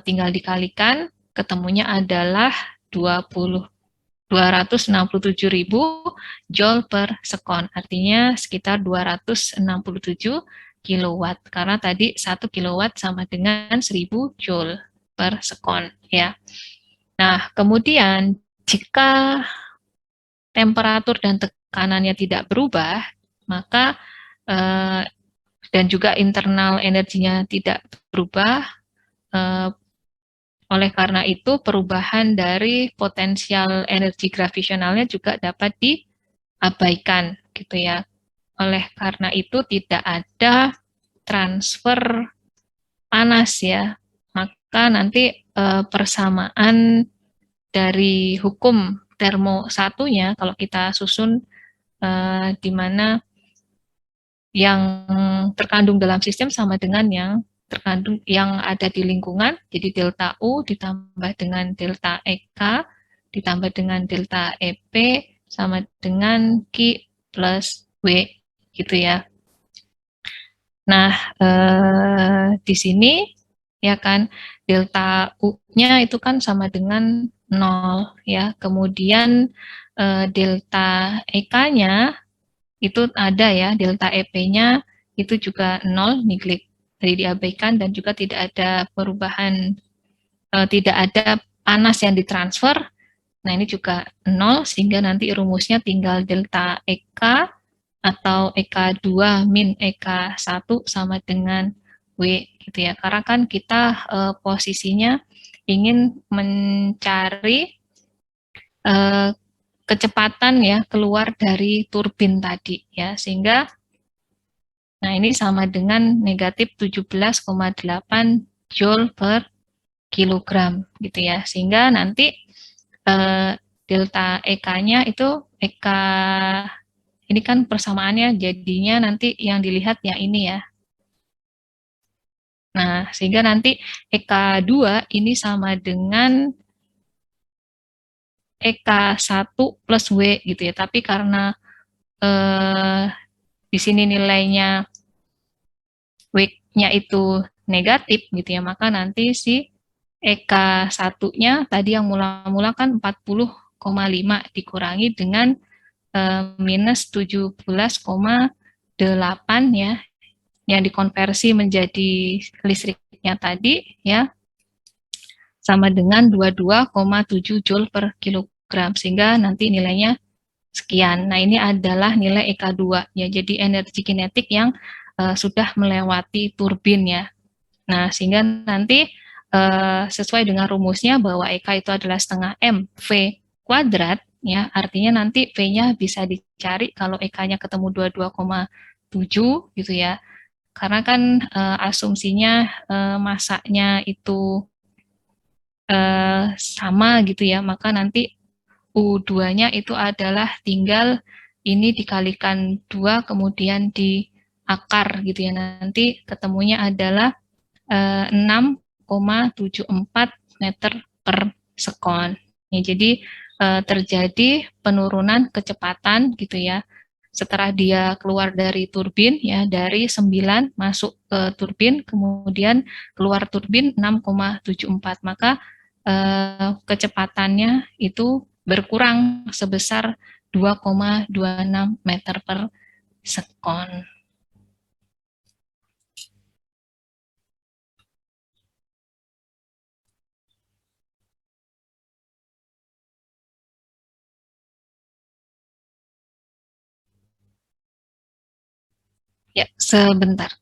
tinggal dikalikan, ketemunya adalah 267.000 joule per sekon, artinya sekitar 267 kilowatt, karena tadi 1 kilowatt sama dengan 1000 joule per sekon ya. Nah, kemudian jika temperatur dan tekanannya tidak berubah, maka dan juga internal energinya tidak berubah, oleh karena itu perubahan dari potensial energi gravitasionalnya juga dapat diabaikan gitu ya. Oleh karena itu tidak ada transfer panas ya, maka nanti persamaan dari hukum termo satunya kalau kita susun di mana yang terkandung dalam sistem sama dengan yang terkandung yang ada di lingkungan, jadi delta U ditambah dengan delta EK ditambah dengan delta EP sama dengan Q plus W gitu ya. Nah, di sini ya kan delta U-nya itu kan sama dengan 0 ya. Kemudian delta EK-nya itu ada ya, delta EP-nya itu juga 0, neglect, jadi diabaikan dan juga tidak ada perubahan, tidak ada panas yang ditransfer. Nah, ini juga 0 sehingga nanti rumusnya tinggal delta EK atau EK2 min EK1 sama dengan W gitu ya. Karena kan kita posisinya ingin mencari kecepatan ya keluar dari turbin tadi ya, sehingga nah ini sama dengan negatif 17,8 Joule per kilogram gitu ya, sehingga nanti delta EK-nya itu EK ini kan persamaannya jadinya nanti yang dilihat yang ini ya. Nah, sehingga nanti EK2 ini sama dengan EK1 plus W gitu ya. Tapi karena di sini nilainya W-nya itu negatif gitu ya, maka nanti si EK1-nya tadi yang mula-mula kan 40,5 dikurangi dengan minus 17,8 ya, yang dikonversi menjadi listriknya tadi ya, sama dengan 22,7 Joule per kilogram, sehingga nanti nilainya sekian. Nah, ini adalah nilai EK2 ya, jadi energi kinetik yang sudah melewati turbin ya. Nah, sehingga nanti sesuai dengan rumusnya bahwa EK itu adalah setengah M V kuadrat ya, artinya nanti V-nya bisa dicari kalau EK-nya ketemu 22,7 gitu ya. Karena kan asumsinya masanya itu sama gitu ya, maka nanti U2-nya itu adalah tinggal ini dikalikan 2 kemudian di akar gitu ya, nanti ketemunya adalah 6,74 meter per sekon. Ya, jadi terjadi penurunan kecepatan gitu ya, setelah dia keluar dari turbin ya, dari 9 masuk ke turbin, kemudian keluar turbin 6,74, maka kecepatannya itu berkurang sebesar 2,26 meter per sekon. Ya, sebentar.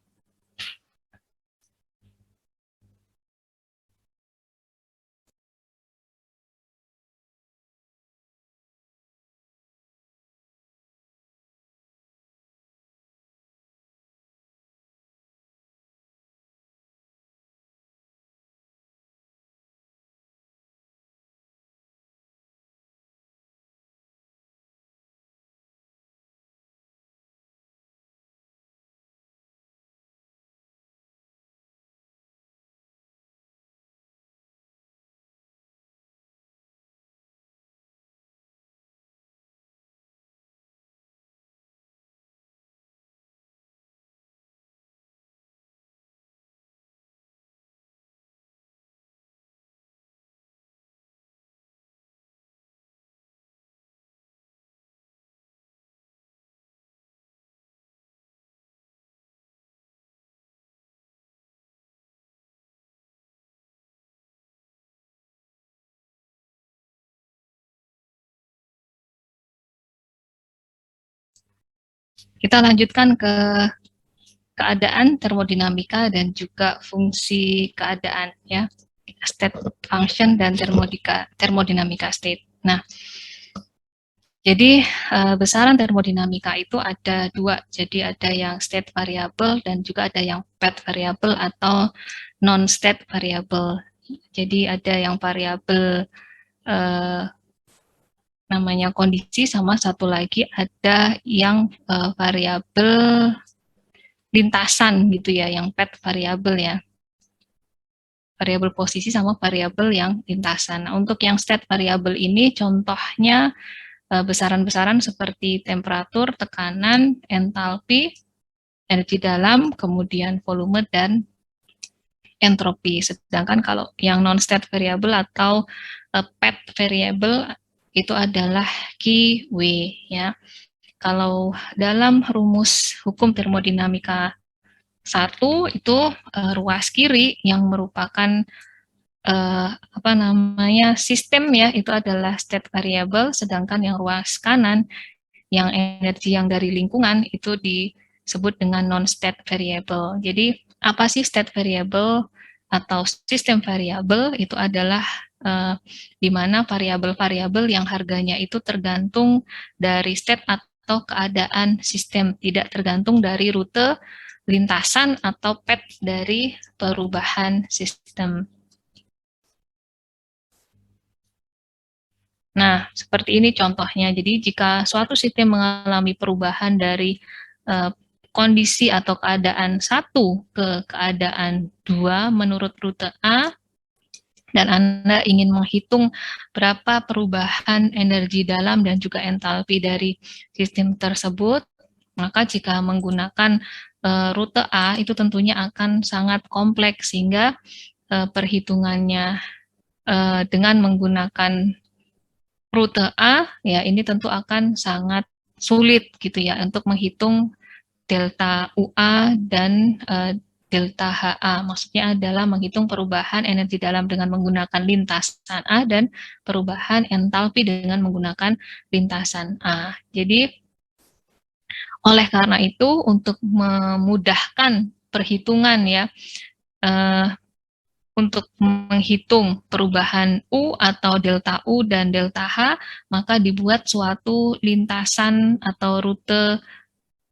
Kita lanjutkan ke keadaan termodinamika dan juga fungsi keadaan ya, state function dan termodinamika state. Nah, jadi besaran termodinamika itu ada dua, jadi ada yang state variable dan juga ada yang path variable atau non state variable. Jadi ada yang variabel namanya kondisi, sama satu lagi ada yang variabel lintasan gitu ya, yang pet variabel ya. Variabel posisi sama variabel yang lintasan. Nah, untuk yang state variabel ini contohnya besaran-besaran seperti temperatur, tekanan, entalpi, energi dalam, kemudian volume dan entropi. Sedangkan kalau yang non-state variable atau pet variable itu adalah Q, W ya. Kalau dalam rumus hukum termodinamika 1 itu ruas kiri yang merupakan sistem ya, itu adalah state variable, sedangkan yang ruas kanan yang energi yang dari lingkungan itu disebut dengan non-state variable. Jadi apa sih state variable atau sistem variabel? Itu adalah di mana variabel-variabel yang harganya itu tergantung dari state atau keadaan sistem, tidak tergantung dari rute lintasan atau path dari perubahan sistem. Nah, seperti ini contohnya. Jadi, jika suatu sistem mengalami perubahan dari kondisi atau keadaan 1 ke keadaan 2 menurut rute A, dan Anda ingin menghitung berapa perubahan energi dalam dan juga entalpi dari sistem tersebut, maka jika menggunakan rute A, itu tentunya akan sangat kompleks, sehingga perhitungannya dengan menggunakan rute A, ya ini tentu akan sangat sulit gitu ya untuk menghitung delta UA dan delta HA. Maksudnya adalah menghitung perubahan energi dalam dengan menggunakan lintasan A dan perubahan entalpi dengan menggunakan lintasan A. Jadi oleh karena itu untuk memudahkan perhitungan ya, untuk menghitung perubahan U atau delta U dan delta H, maka dibuat suatu lintasan atau rute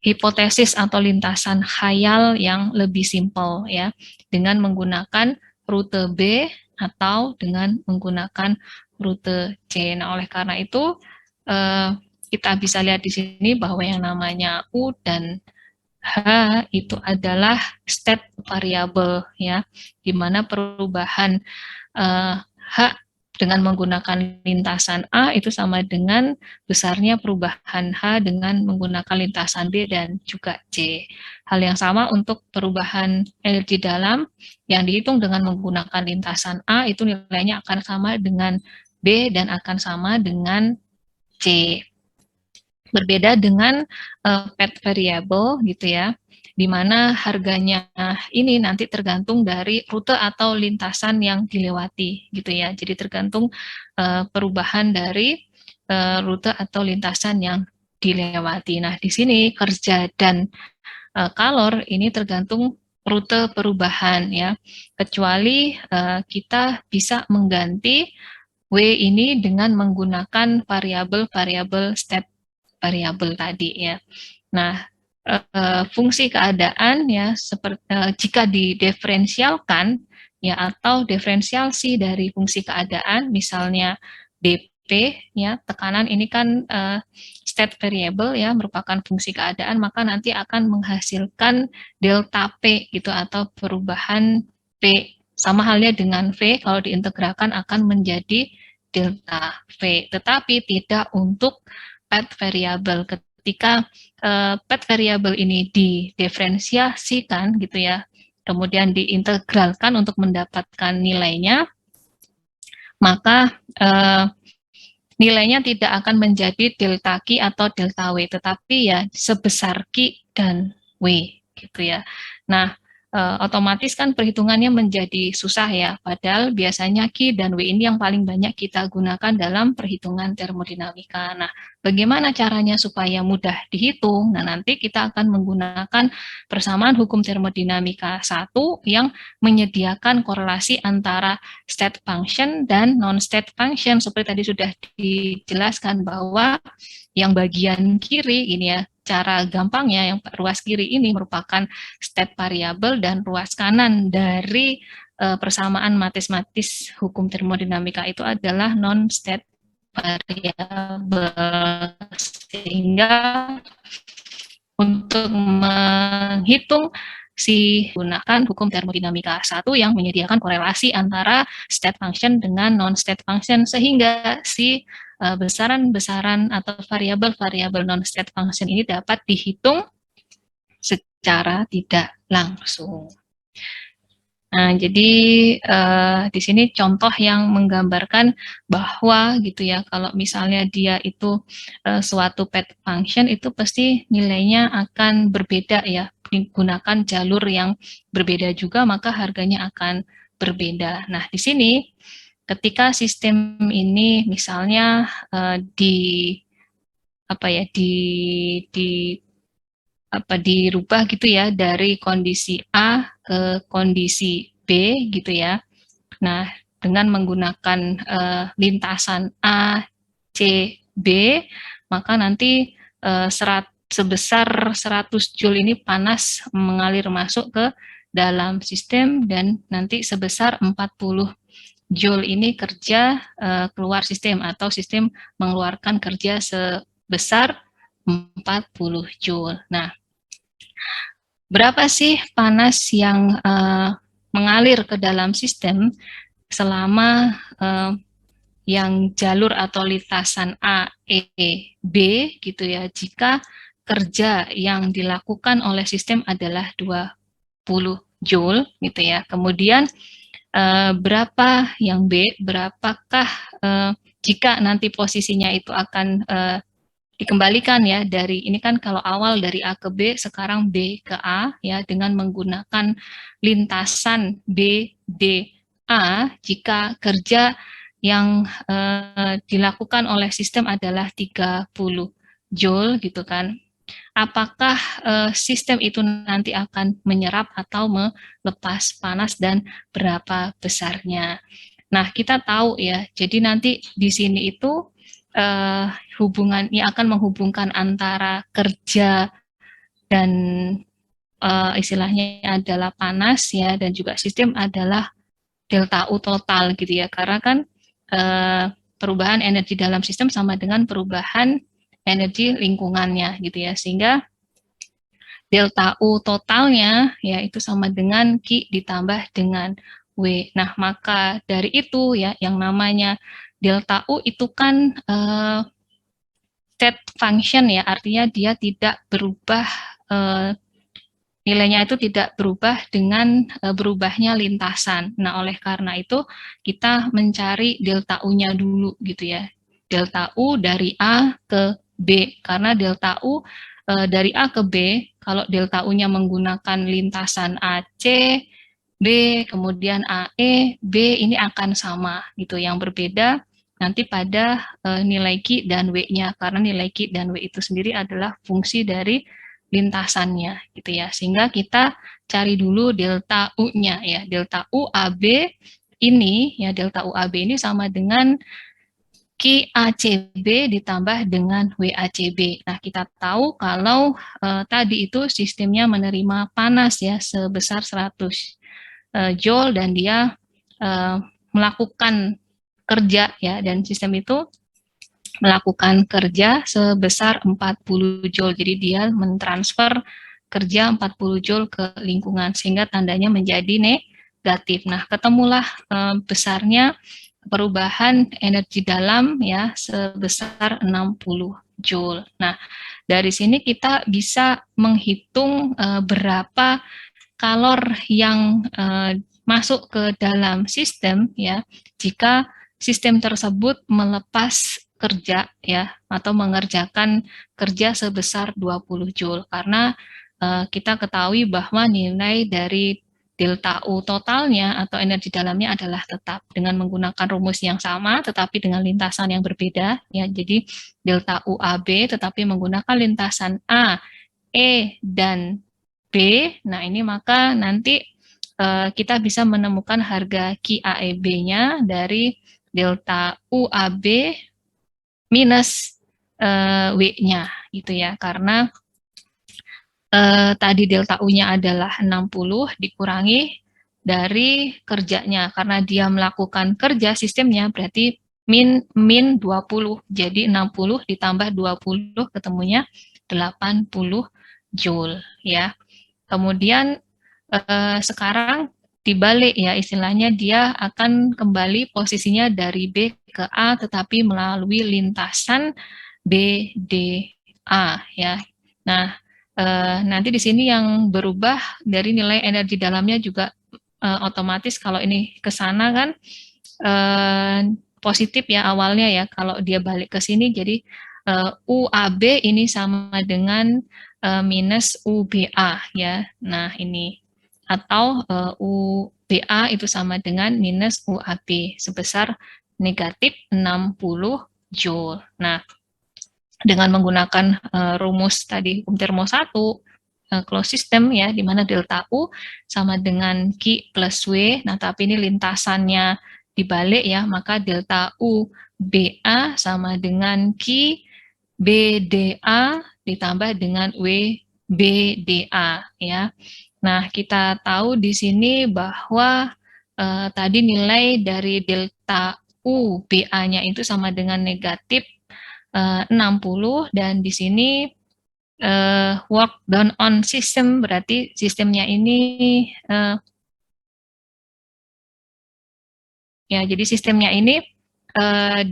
hipotesis atau lintasan khayal yang lebih simpel ya, dengan menggunakan rute B atau dengan menggunakan rute C. Nah, oleh karena itu kita bisa lihat di sini bahwa yang namanya U dan H itu adalah state variable ya, di mana perubahan H dengan menggunakan lintasan A itu sama dengan besarnya perubahan H dengan menggunakan lintasan B dan juga C. Hal yang sama untuk perubahan energi dalam yang dihitung dengan menggunakan lintasan A, itu nilainya akan sama dengan B dan akan sama dengan C. Berbeda dengan pet variable gitu ya, di mana harganya ini nanti tergantung dari rute atau lintasan yang dilewati gitu ya. Jadi tergantung perubahan dari rute atau lintasan yang dilewati. Nah, di sini kerja dan kalor ini tergantung rute perubahan ya. Kecuali kita bisa mengganti W ini dengan menggunakan variabel-variabel state variabel tadi ya. Nah, fungsi keadaan ya seperti jika didiferensialkan ya, atau diferensiasi dari fungsi keadaan, misalnya dP ya, tekanan ini kan state variable ya, merupakan fungsi keadaan, maka nanti akan menghasilkan delta P gitu, atau perubahan P. Sama halnya dengan V, kalau diintegralkan akan menjadi delta V, tetapi tidak untuk pet variable. Ketika pet variable ini didiferensiasikan gitu ya, kemudian diintegralkan untuk mendapatkan nilainya, maka nilainya tidak akan menjadi delta Q atau delta W, tetapi ya sebesar Q dan W gitu ya. Nah, otomatis kan perhitungannya menjadi susah ya, padahal biasanya Q dan W ini yang paling banyak kita gunakan dalam perhitungan termodinamika. Nah, bagaimana caranya supaya mudah dihitung? Nah, nanti kita akan menggunakan persamaan hukum termodinamika 1 yang menyediakan korelasi antara state function dan non-state function. Seperti tadi sudah dijelaskan bahwa yang bagian kiri ini ya, cara gampangnya yang ruas kiri ini merupakan state variable dan ruas kanan dari persamaan matematis hukum termodinamika itu adalah non-state variabel, sehingga untuk menghitung gunakan hukum termodinamika 1 yang menyediakan korelasi antara state function dengan non-state function, sehingga besaran-besaran atau variabel-variabel non-state function ini dapat dihitung secara tidak langsung. Nah, jadi di sini contoh yang menggambarkan bahwa gitu ya, kalau misalnya dia itu suatu path function itu pasti nilainya akan berbeda ya, digunakan jalur yang berbeda juga maka harganya akan berbeda. Nah, di sini ketika sistem ini misalnya dirubah gitu ya dari kondisi A ke kondisi B gitu ya. Nah, dengan menggunakan lintasan A, C, B, maka nanti sebesar 100 Joule ini panas mengalir masuk ke dalam sistem dan nanti sebesar 40 Joule ini kerja keluar sistem atau sistem mengeluarkan kerja sebesar 40 Joule. Nah, berapa sih panas yang mengalir ke dalam sistem selama yang jalur atau lintasan A, E, B gitu ya, jika kerja yang dilakukan oleh sistem adalah 20 Joule gitu ya. Kemudian berapa yang B, berapakah jika nanti posisinya itu akan dikembalikan ya dari ini kan kalau awal dari A ke B, sekarang B ke A ya dengan menggunakan lintasan B, D, A, jika kerja yang dilakukan oleh sistem adalah 30 Joule gitu kan. Apakah sistem itu nanti akan menyerap atau melepas panas dan berapa besarnya. Nah, kita tahu ya, jadi nanti di sini itu hubungannya akan menghubungkan antara kerja dan istilahnya adalah panas ya, dan juga sistem adalah delta U total gitu ya, karena kan perubahan energi dalam sistem sama dengan perubahan energi lingkungannya gitu ya, sehingga delta U totalnya ya itu sama dengan Q ditambah dengan W. Nah, maka dari itu ya yang namanya delta U itu kan state function ya, artinya dia tidak berubah, nilainya itu tidak berubah dengan berubahnya lintasan. Nah, oleh karena itu kita mencari delta U-nya dulu gitu ya. Delta U dari A ke B, karena delta U dari A ke B, kalau delta U-nya menggunakan lintasan AC, B, kemudian AE, B ini akan sama gitu. Yang berbeda nanti pada nilai Q dan W-nya, karena nilai Q dan W itu sendiri adalah fungsi dari lintasannya gitu ya. Sehingga kita cari dulu delta U-nya ya. Delta U AB ini ya, delta U AB ini sama dengan QACB ditambah dengan WACB. Nah, kita tahu kalau tadi itu sistemnya menerima panas ya sebesar 100 Joule dan dia melakukan kerja ya, dan sistem itu melakukan kerja sebesar 40 Joule. Jadi dia mentransfer kerja 40 Joule ke lingkungan sehingga tandanya menjadi negatif. Nah, ketemulah besarnya perubahan energi dalam ya sebesar 60 Joule. Nah, dari sini kita bisa menghitung berapa kalor yang masuk ke dalam sistem ya jika sistem tersebut melepas kerja ya atau mengerjakan kerja sebesar 20 Joule, karena kita ketahui bahwa nilai dari delta U totalnya atau energi dalamnya adalah tetap dengan menggunakan rumus yang sama tetapi dengan lintasan yang berbeda ya. Jadi delta U AB tetapi menggunakan lintasan A, E dan B. Nah, ini maka nanti kita bisa menemukan harga QAEB-nya dari delta UAB minus W-nya gitu ya, karena tadi delta U-nya adalah 60 dikurangi dari kerjanya, karena dia melakukan kerja sistemnya berarti min 20. Jadi 60 ditambah 20 ketemunya 80 Joule ya. Kemudian sekarang dibalik ya, istilahnya dia akan kembali posisinya dari B ke A tetapi melalui lintasan BDA ya. Nah, nanti di sini yang berubah dari nilai energi dalamnya juga otomatis kalau ini ke sana kan positif ya awalnya ya. Kalau dia balik ke sini jadi UAB ini sama dengan minus UBA ya. Nah, ini atau UBA itu sama dengan minus UAB sebesar negatif 60 Joule. Nah, dengan menggunakan rumus tadi hukum termo 1, closed system ya, di mana delta U sama dengan Q plus W. Nah, tapi ini lintasannya dibalik ya, maka delta U BA sama dengan Q BDA ditambah dengan W BDA ya. Nah, kita tahu di sini bahwa tadi nilai dari delta U BA-nya itu sama dengan negatif 60 dan di sini work done on system berarti sistemnya ini ya jadi sistemnya ini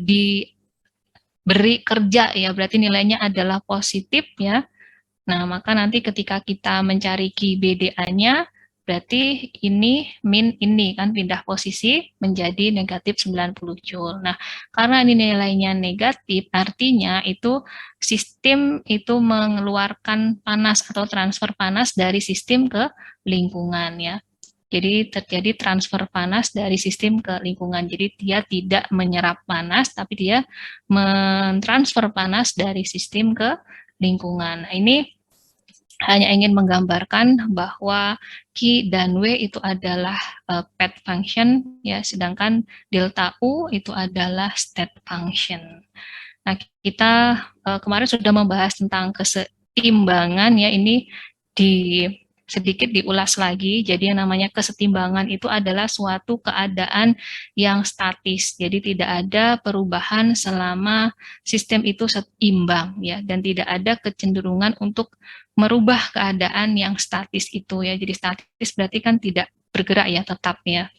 diberi kerja ya berarti nilainya adalah positif ya. Nah, maka nanti ketika kita mencari Q BDA-nya berarti ini min ini kan pindah posisi menjadi negatif 90 Joule. Nah, karena ini nilainya negatif, artinya itu sistem itu mengeluarkan panas atau transfer panas dari sistem ke lingkungan ya. Jadi terjadi transfer panas dari sistem ke lingkungan. Jadi dia tidak menyerap panas, tapi dia mentransfer panas dari sistem ke lingkungan. Nah, ini hanya ingin menggambarkan bahwa Q dan W itu adalah pet function ya, sedangkan delta U itu adalah state function. Nah, kita kemarin sudah membahas tentang kesetimbangan ya, ini sedikit diulas lagi. Jadi yang namanya kesetimbangan itu adalah suatu keadaan yang statis. Jadi tidak ada perubahan selama sistem itu seimbang ya, dan tidak ada kecenderungan untuk merubah keadaan yang statis itu ya. Jadi statis berarti kan tidak bergerak ya, tetap ya.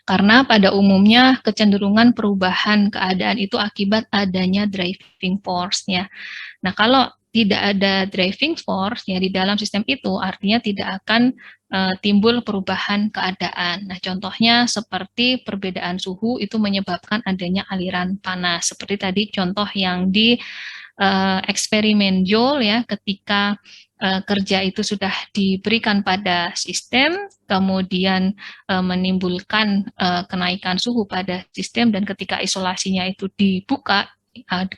Karena pada umumnya kecenderungan perubahan keadaan itu akibat adanya driving force ya. Nah, kalau tidak ada driving force ya di dalam sistem itu artinya tidak akan timbul perubahan keadaan. Nah, contohnya seperti perbedaan suhu itu menyebabkan adanya aliran panas. Seperti tadi contoh yang di eksperimen Joule ya, ketika kerja itu sudah diberikan pada sistem, kemudian menimbulkan kenaikan suhu pada sistem, dan ketika isolasinya itu dibuka,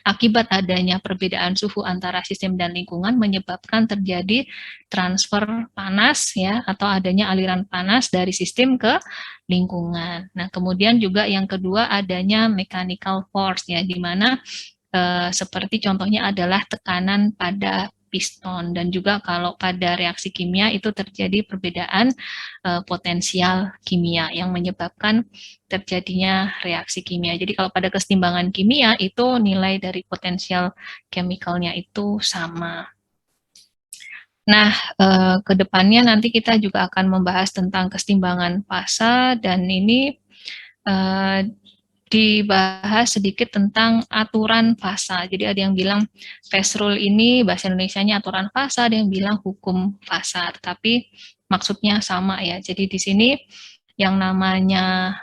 akibat adanya perbedaan suhu antara sistem dan lingkungan menyebabkan terjadi transfer panas ya, atau adanya aliran panas dari sistem ke lingkungan. Nah, kemudian juga yang kedua adanya mechanical force ya, di mana seperti contohnya adalah tekanan pada piston, dan juga kalau pada reaksi kimia itu terjadi perbedaan potensial kimia yang menyebabkan terjadinya reaksi kimia. Jadi kalau pada kesetimbangan kimia itu nilai dari potensial chemicalnya itu sama. Nah, ke depannya nanti kita juga akan membahas tentang kesetimbangan fasa, dan ini dibahas sedikit tentang aturan fasa. Jadi ada yang bilang phase rule ini bahasa Indonesianya aturan fasa, ada yang bilang hukum fasa, tapi maksudnya sama ya. Jadi di sini yang namanya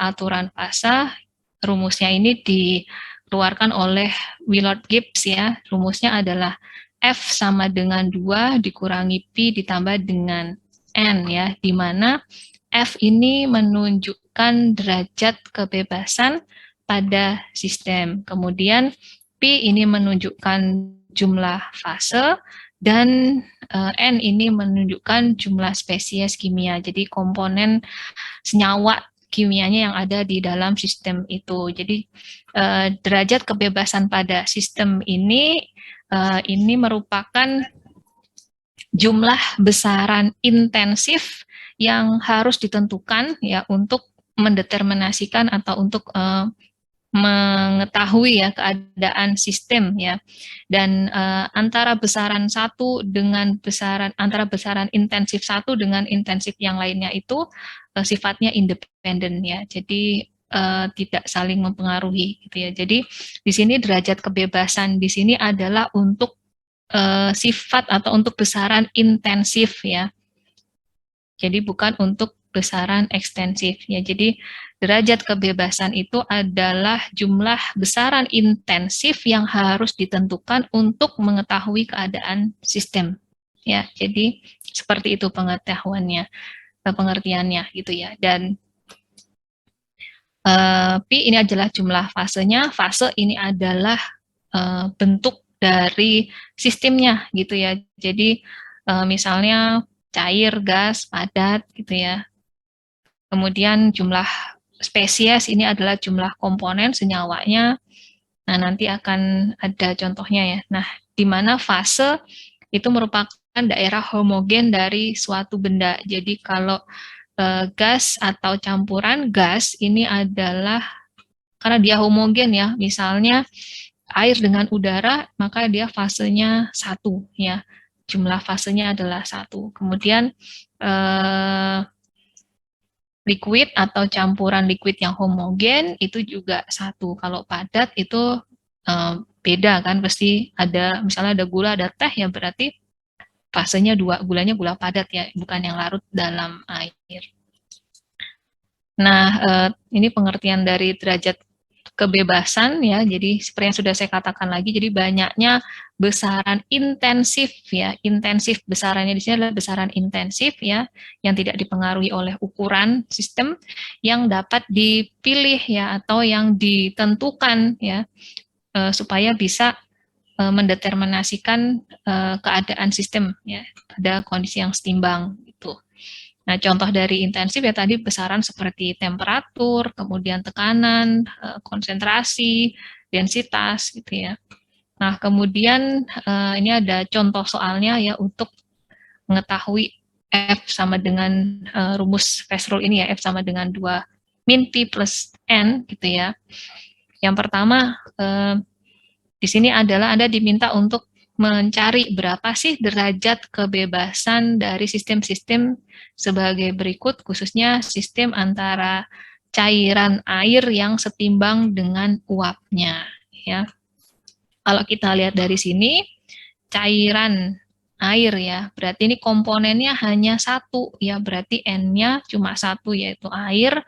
aturan fasa, rumusnya ini dikeluarkan oleh Willard Gibbs ya. Rumusnya adalah F sama dengan 2 dikurangi P ditambah dengan N ya, di mana F ini menunjukkan derajat kebebasan pada sistem. Kemudian P ini menunjukkan jumlah fase, dan N ini menunjukkan jumlah spesies kimia. Jadi komponen senyawa kimianya yang ada di dalam sistem itu. Jadi derajat kebebasan pada sistem ini merupakan jumlah besaran intensif yang harus ditentukan ya untuk mendeterminasikan atau untuk mengetahui ya keadaan sistem ya, dan antara besaran intensif satu dengan intensif yang lainnya itu sifatnya independen ya, jadi tidak saling mempengaruhi gitu ya. Jadi di sini derajat kebebasan di sini adalah untuk sifat atau untuk besaran intensif ya. Jadi bukan untuk besaran ekstensif ya. Jadi derajat kebebasan itu adalah jumlah besaran intensif yang harus ditentukan untuk mengetahui keadaan sistem. Ya, jadi seperti itu pengertiannya gitu ya. Dan Pi ini adalah jumlah fasenya. Fase ini adalah bentuk dari sistemnya gitu ya. Jadi misalnya cair, gas, padat gitu ya. Kemudian jumlah spesies ini adalah jumlah komponen senyawanya. Nah, nanti akan ada contohnya ya. Nah, di mana fase itu merupakan daerah homogen dari suatu benda. Jadi kalau gas atau campuran gas ini adalah karena dia homogen ya, misalnya air dengan udara, maka dia fasenya 1 ya. Jumlah fasenya adalah 1. Kemudian liquid atau campuran liquid yang homogen itu juga 1. Kalau padat itu beda kan, pasti ada misalnya ada gula, ada teh ya, berarti fasenya 2, gulanya gula padat ya, bukan yang larut dalam air. Nah, ini pengertian dari derajat kebebasan ya. Jadi seperti yang sudah saya katakan lagi, jadi banyaknya besaran intensif ya. Intensif besarannya di sini adalah besaran intensif ya, yang tidak dipengaruhi oleh ukuran sistem, yang dapat dipilih ya atau yang ditentukan ya, supaya bisa mendeterminasikan keadaan sistem ya pada kondisi yang setimbang gitu. Nah, contoh dari intensif ya tadi besaran seperti temperatur, kemudian tekanan, konsentrasi, densitas gitu ya. Nah, kemudian ini ada contoh soalnya ya untuk mengetahui F sama dengan rumus phase rule ini ya, F sama dengan 2 min P plus N gitu ya. Yang pertama, di sini adalah Anda diminta untuk mencari berapa sih derajat kebebasan dari sistem-sistem sebagai berikut, khususnya sistem antara cairan air yang setimbang dengan uapnya. Ya, kalau kita lihat dari sini, cairan air ya, berarti ini komponennya hanya 1 ya, berarti N-nya cuma 1 yaitu air.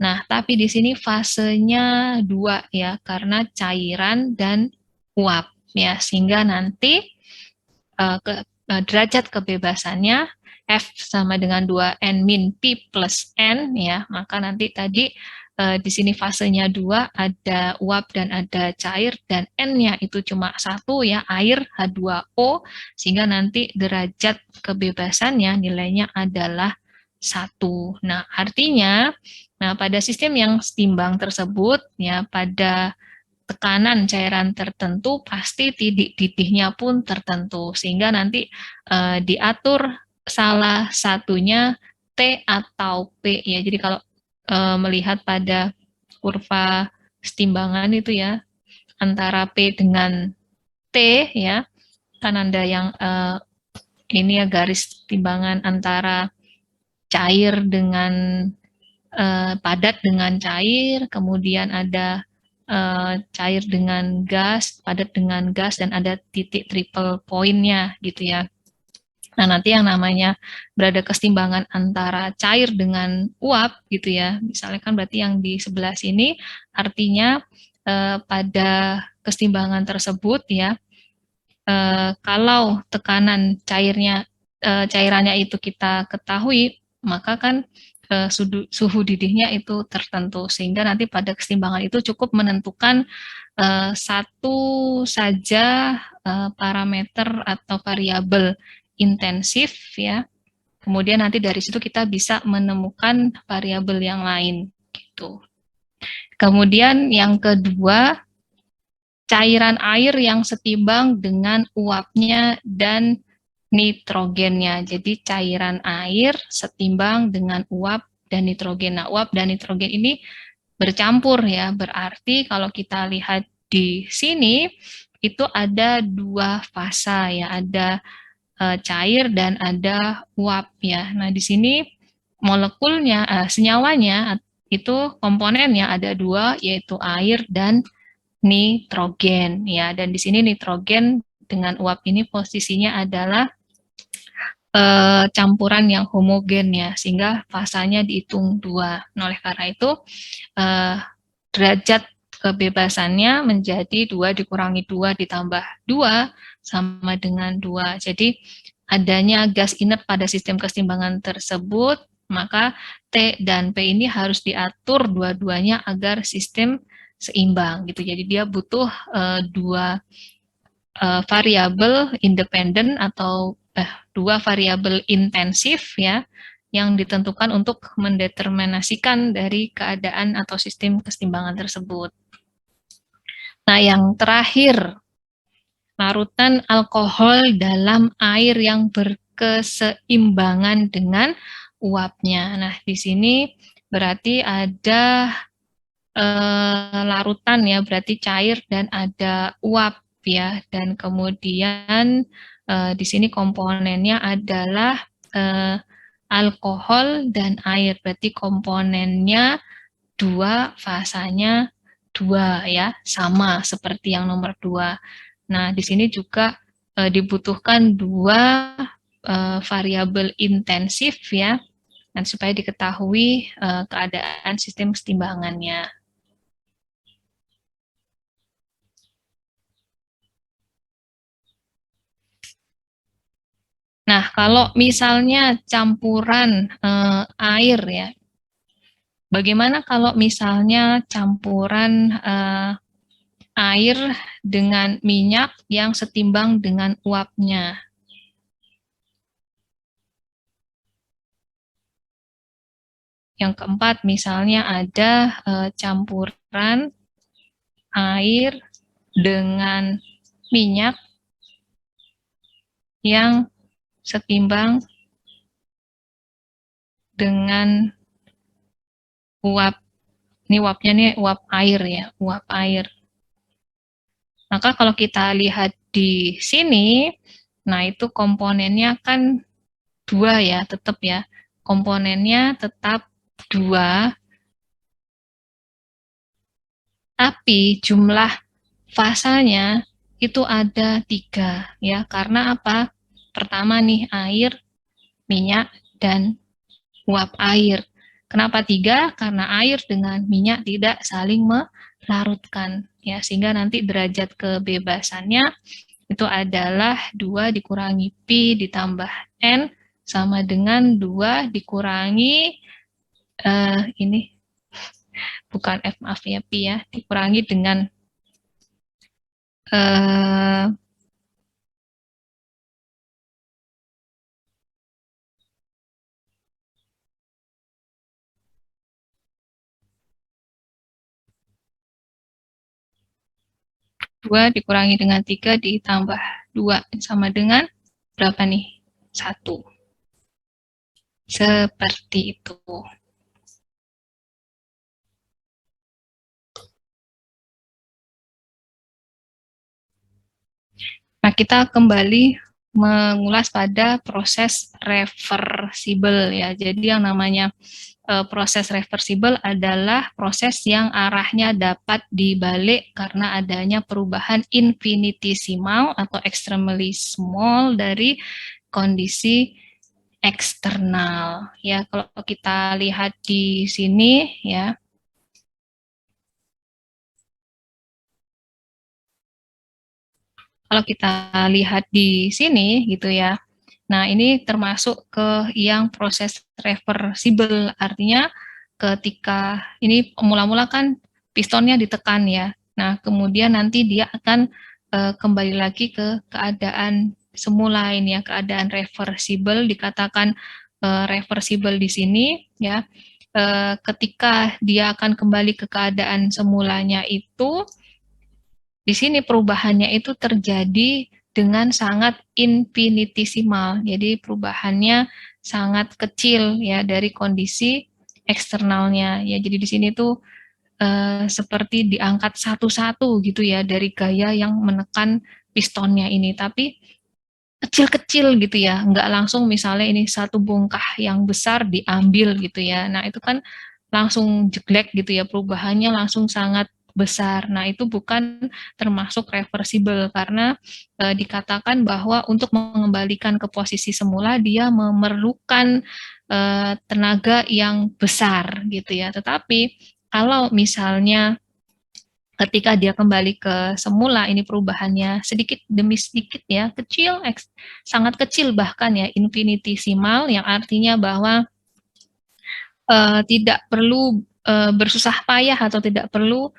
Nah, tapi di sini fasenya 2 ya, karena cairan dan uap ya, sehingga nanti derajat kebebasannya F sama dengan 2N min P plus N ya, maka nanti tadi di sini fasenya 2, ada uap dan ada cair, dan N-nya itu cuma 1 ya, air H2O, sehingga nanti derajat kebebasannya nilainya adalah 1. Nah, artinya pada sistem yang setimbang tersebut ya, pada tekanan cairan tertentu pasti titik didihnya pun tertentu, sehingga nanti diatur salah satunya T atau P ya. Jadi kalau melihat pada kurva setimbangan itu ya, antara P dengan T ya, kan ada yang ini ya garis timbangan antara cair dengan padat dengan cair, kemudian ada cair dengan gas, padat dengan gas, dan ada titik triple point-nya gitu ya. Nah, nanti yang namanya berada kesetimbangan antara cair dengan uap gitu ya, misalnya kan berarti yang di sebelah sini artinya pada kesetimbangan tersebut ya, kalau tekanan cairannya itu kita ketahui, maka kan suhu didihnya itu tertentu, sehingga nanti pada kesetimbangan itu cukup menentukan satu saja parameter atau variabel intensif ya. Kemudian nanti dari situ kita bisa menemukan variabel yang lain gitu. Kemudian yang kedua, cairan air yang setimbang dengan uapnya dan nitrogennya. Jadi cairan air setimbang dengan uap dan nitrogen. Nah, uap dan nitrogen ini bercampur ya. Berarti kalau kita lihat di sini itu ada dua fasa ya, ada cair dan ada uap ya. Nah, di sini molekulnya, senyawanya itu komponennya ada dua, yaitu air dan nitrogen ya. Dan di sini nitrogen dengan uap ini posisinya adalah campuran yang homogen ya, sehingga fasanya dihitung dua. Nah, oleh karena itu derajat kebebasannya menjadi 2 dikurangi 2 ditambah 2 sama dengan 2. Jadi adanya gas inert pada sistem keseimbangan tersebut, maka T dan P ini harus diatur dua-duanya agar sistem seimbang gitu. Jadi dia butuh dua variabel independen atau dua variabel intensif ya yang ditentukan untuk mendeterminasikan dari keadaan atau sistem keseimbangan tersebut. Nah, yang terakhir, larutan alkohol dalam air yang berkeseimbangan dengan uapnya. Nah, di sini berarti ada larutan ya, berarti cair dan ada uap ya, dan kemudian di sini komponennya adalah alkohol dan air, berarti komponennya dua, fasanya dua ya, sama seperti yang nomor 2. Nah, di sini juga dibutuhkan dua variabel intensif ya, dan supaya diketahui keadaan sistem keseimbangannya. Nah, kalau misalnya campuran air ya, bagaimana kalau misalnya campuran air dengan minyak yang setimbang dengan uapnya? Yang keempat, misalnya ada campuran air dengan minyak yang setimbang dengan uap. Ini uapnya nih uap air ya, uap air. Maka kalau kita lihat di sini, nah itu komponennya kan dua ya, tetap ya. Komponennya tetap dua, tapi jumlah fasanya itu ada 3 ya. Karena apa? Pertama nih air, minyak, dan uap air. Kenapa 3? Karena air dengan minyak tidak saling melarutkan ya, sehingga nanti derajat kebebasannya itu adalah 2 dikurangi Pi ditambah N sama dengan 2 dikurangi ini bukan F, maaf ya, Pi ya, dikurangi dengan 2 dikurangi dengan 3 ditambah 2 sama dengan berapa nih? 1. Seperti itu. Nah, kita kembali mengulas pada proses reversibel ya. Jadi yang namanya proses reversibel adalah proses yang arahnya dapat dibalik karena adanya perubahan infinitesimal atau extremely small dari kondisi eksternal. Ya, kalau kita lihat di sini ya. Kalau kita lihat di sini gitu ya. Nah, ini termasuk ke yang proses reversibel, artinya ketika ini mula-mula kan pistonnya ditekan ya. Nah, kemudian nanti dia akan kembali lagi ke keadaan semula ini ya, keadaan reversibel, dikatakan reversibel di sini ya. Ketika dia akan kembali ke keadaan semulanya itu, di sini perubahannya itu terjadi dengan sangat infinitesimal. Jadi perubahannya sangat kecil ya dari kondisi eksternalnya. Ya, jadi di sini tuh seperti diangkat satu-satu gitu ya dari gaya yang menekan pistonnya ini, tapi kecil-kecil gitu ya, nggak langsung misalnya ini satu bongkah yang besar diambil gitu ya. Nah itu kan langsung jeglek gitu ya, perubahannya langsung sangat besar. Nah itu bukan termasuk reversible karena dikatakan bahwa untuk mengembalikan ke posisi semula dia memerlukan tenaga yang besar gitu ya. Tetapi kalau misalnya ketika dia kembali ke semula, ini perubahannya sedikit demi sedikit ya, kecil, sangat kecil bahkan ya, infinitesimal, yang artinya bahwa tidak perlu bersusah payah atau tidak perlu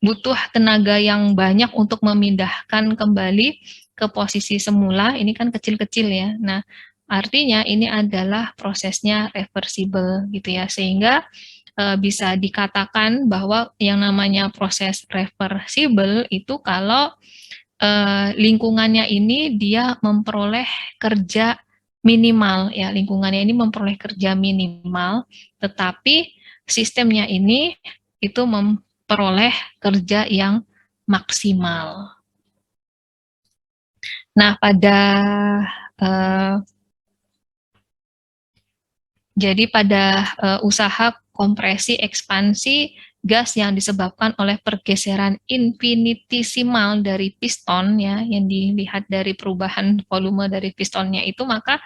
butuh tenaga yang banyak untuk memindahkan kembali ke posisi semula, ini kan kecil-kecil ya. Nah, artinya ini adalah prosesnya reversible gitu ya, sehingga bisa dikatakan bahwa yang namanya proses reversible itu kalau lingkungannya ini dia memperoleh kerja minimal ya, lingkungannya ini memperoleh kerja minimal, tetapi sistemnya ini itu memperoleh kerja yang maksimal. Nah, jadi pada usaha kompresi ekspansi gas yang disebabkan oleh pergeseran infinitesimal dari piston ya, yang dilihat dari perubahan volume dari pistonnya itu, maka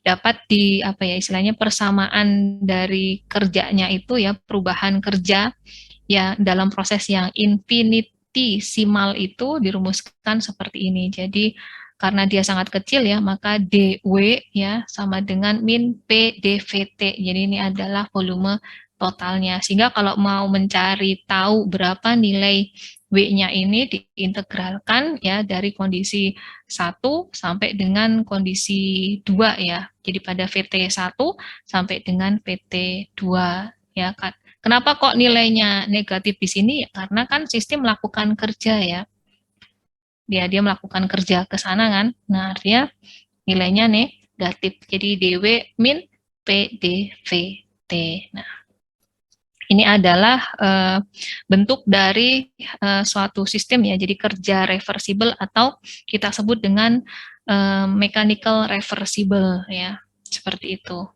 dapat di apa ya istilahnya persamaan dari kerjanya itu ya, perubahan kerja ya dalam proses yang infinitesimal itu dirumuskan seperti ini. Jadi karena dia sangat kecil ya, maka dW ya sama dengan min P dVt. Jadi ini adalah volume totalnya. Sehingga kalau mau mencari tahu berapa nilai W-nya ini diintegralkan ya dari kondisi 1 sampai dengan kondisi 2 ya. Jadi pada VT1 sampai dengan VT2 ya kan. Kenapa kok nilainya negatif di sini? Karena kan sistem melakukan kerja ya. Dia melakukan kerja ke sana kan. Nah, artinya nilainya negatif. Jadi dW min P dVt. Nah, ini adalah bentuk dari suatu sistem ya. Jadi kerja reversible atau kita sebut dengan mechanical reversible ya. Seperti itu.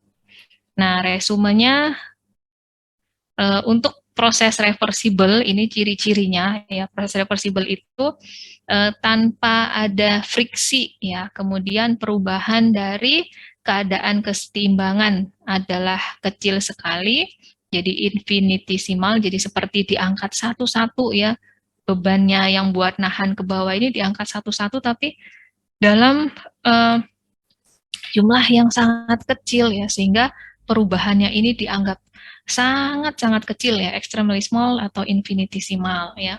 Nah, resumenya untuk proses reversible ini ciri-cirinya ya, proses reversible itu tanpa ada friksi ya, kemudian perubahan dari keadaan kesetimbangan adalah kecil sekali, jadi infinitesimal, jadi seperti diangkat satu-satu ya, bebannya yang buat nahan ke bawah ini diangkat satu-satu, tapi dalam jumlah yang sangat kecil ya, sehingga perubahannya ini dianggap sangat-sangat kecil ya, extremely small atau infinitesimal ya,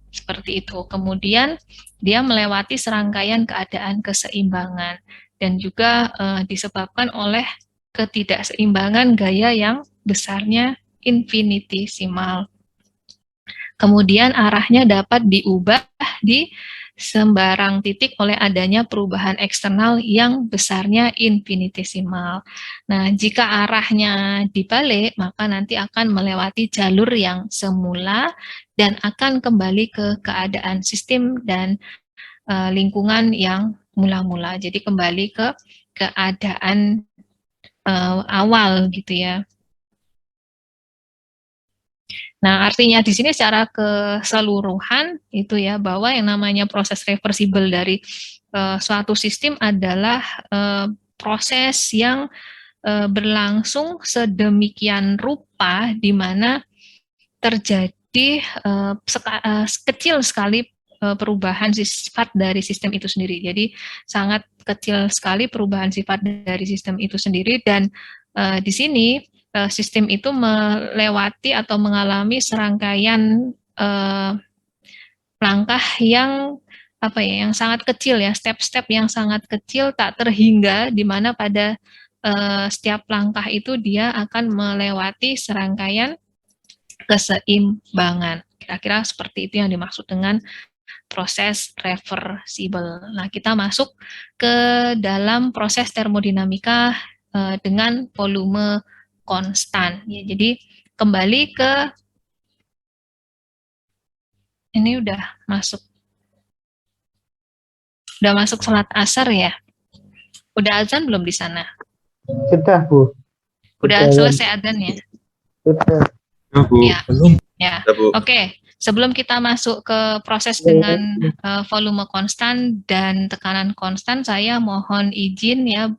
seperti itu. Kemudian dia melewati serangkaian keadaan keseimbangan dan juga disebabkan oleh ketidakseimbangan gaya yang besarnya infinitesimal. Kemudian arahnya dapat diubah di sembarang titik oleh adanya perubahan eksternal yang besarnya infinitesimal. Nah, jika arahnya dibalik, maka nanti akan melewati jalur yang semula dan akan kembali ke keadaan sistem dan lingkungan yang mula-mula. Jadi kembali ke keadaan awal gitu ya. Nah, artinya di sini secara keseluruhan itu ya, bahwa yang namanya proses reversible dari suatu sistem adalah proses yang berlangsung sedemikian rupa di mana terjadi kecil sekali perubahan sifat dari sistem itu sendiri. Jadi sangat kecil sekali perubahan sifat dari sistem itu sendiri, dan di sini sistem itu melewati atau mengalami serangkaian langkah yang apa ya, yang sangat kecil ya, step-step yang sangat kecil tak terhingga, di mana pada setiap langkah itu dia akan melewati serangkaian keseimbangan. Kira-kira seperti itu yang dimaksud dengan proses reversible. Nah, kita masuk ke dalam proses termodinamika dengan volume konstan. Ya, jadi kembali ke ini udah masuk sholat asar ya. Udah azan belum di sana? Sudah, Bu. Udah Sudah, selesai azan ya? Sudah. Bu. Ya. Belum. Ya. Ya, Bu. Oke, sebelum kita masuk ke proses dengan volume konstan dan tekanan konstan, saya mohon izin ya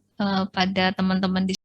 pada teman-teman di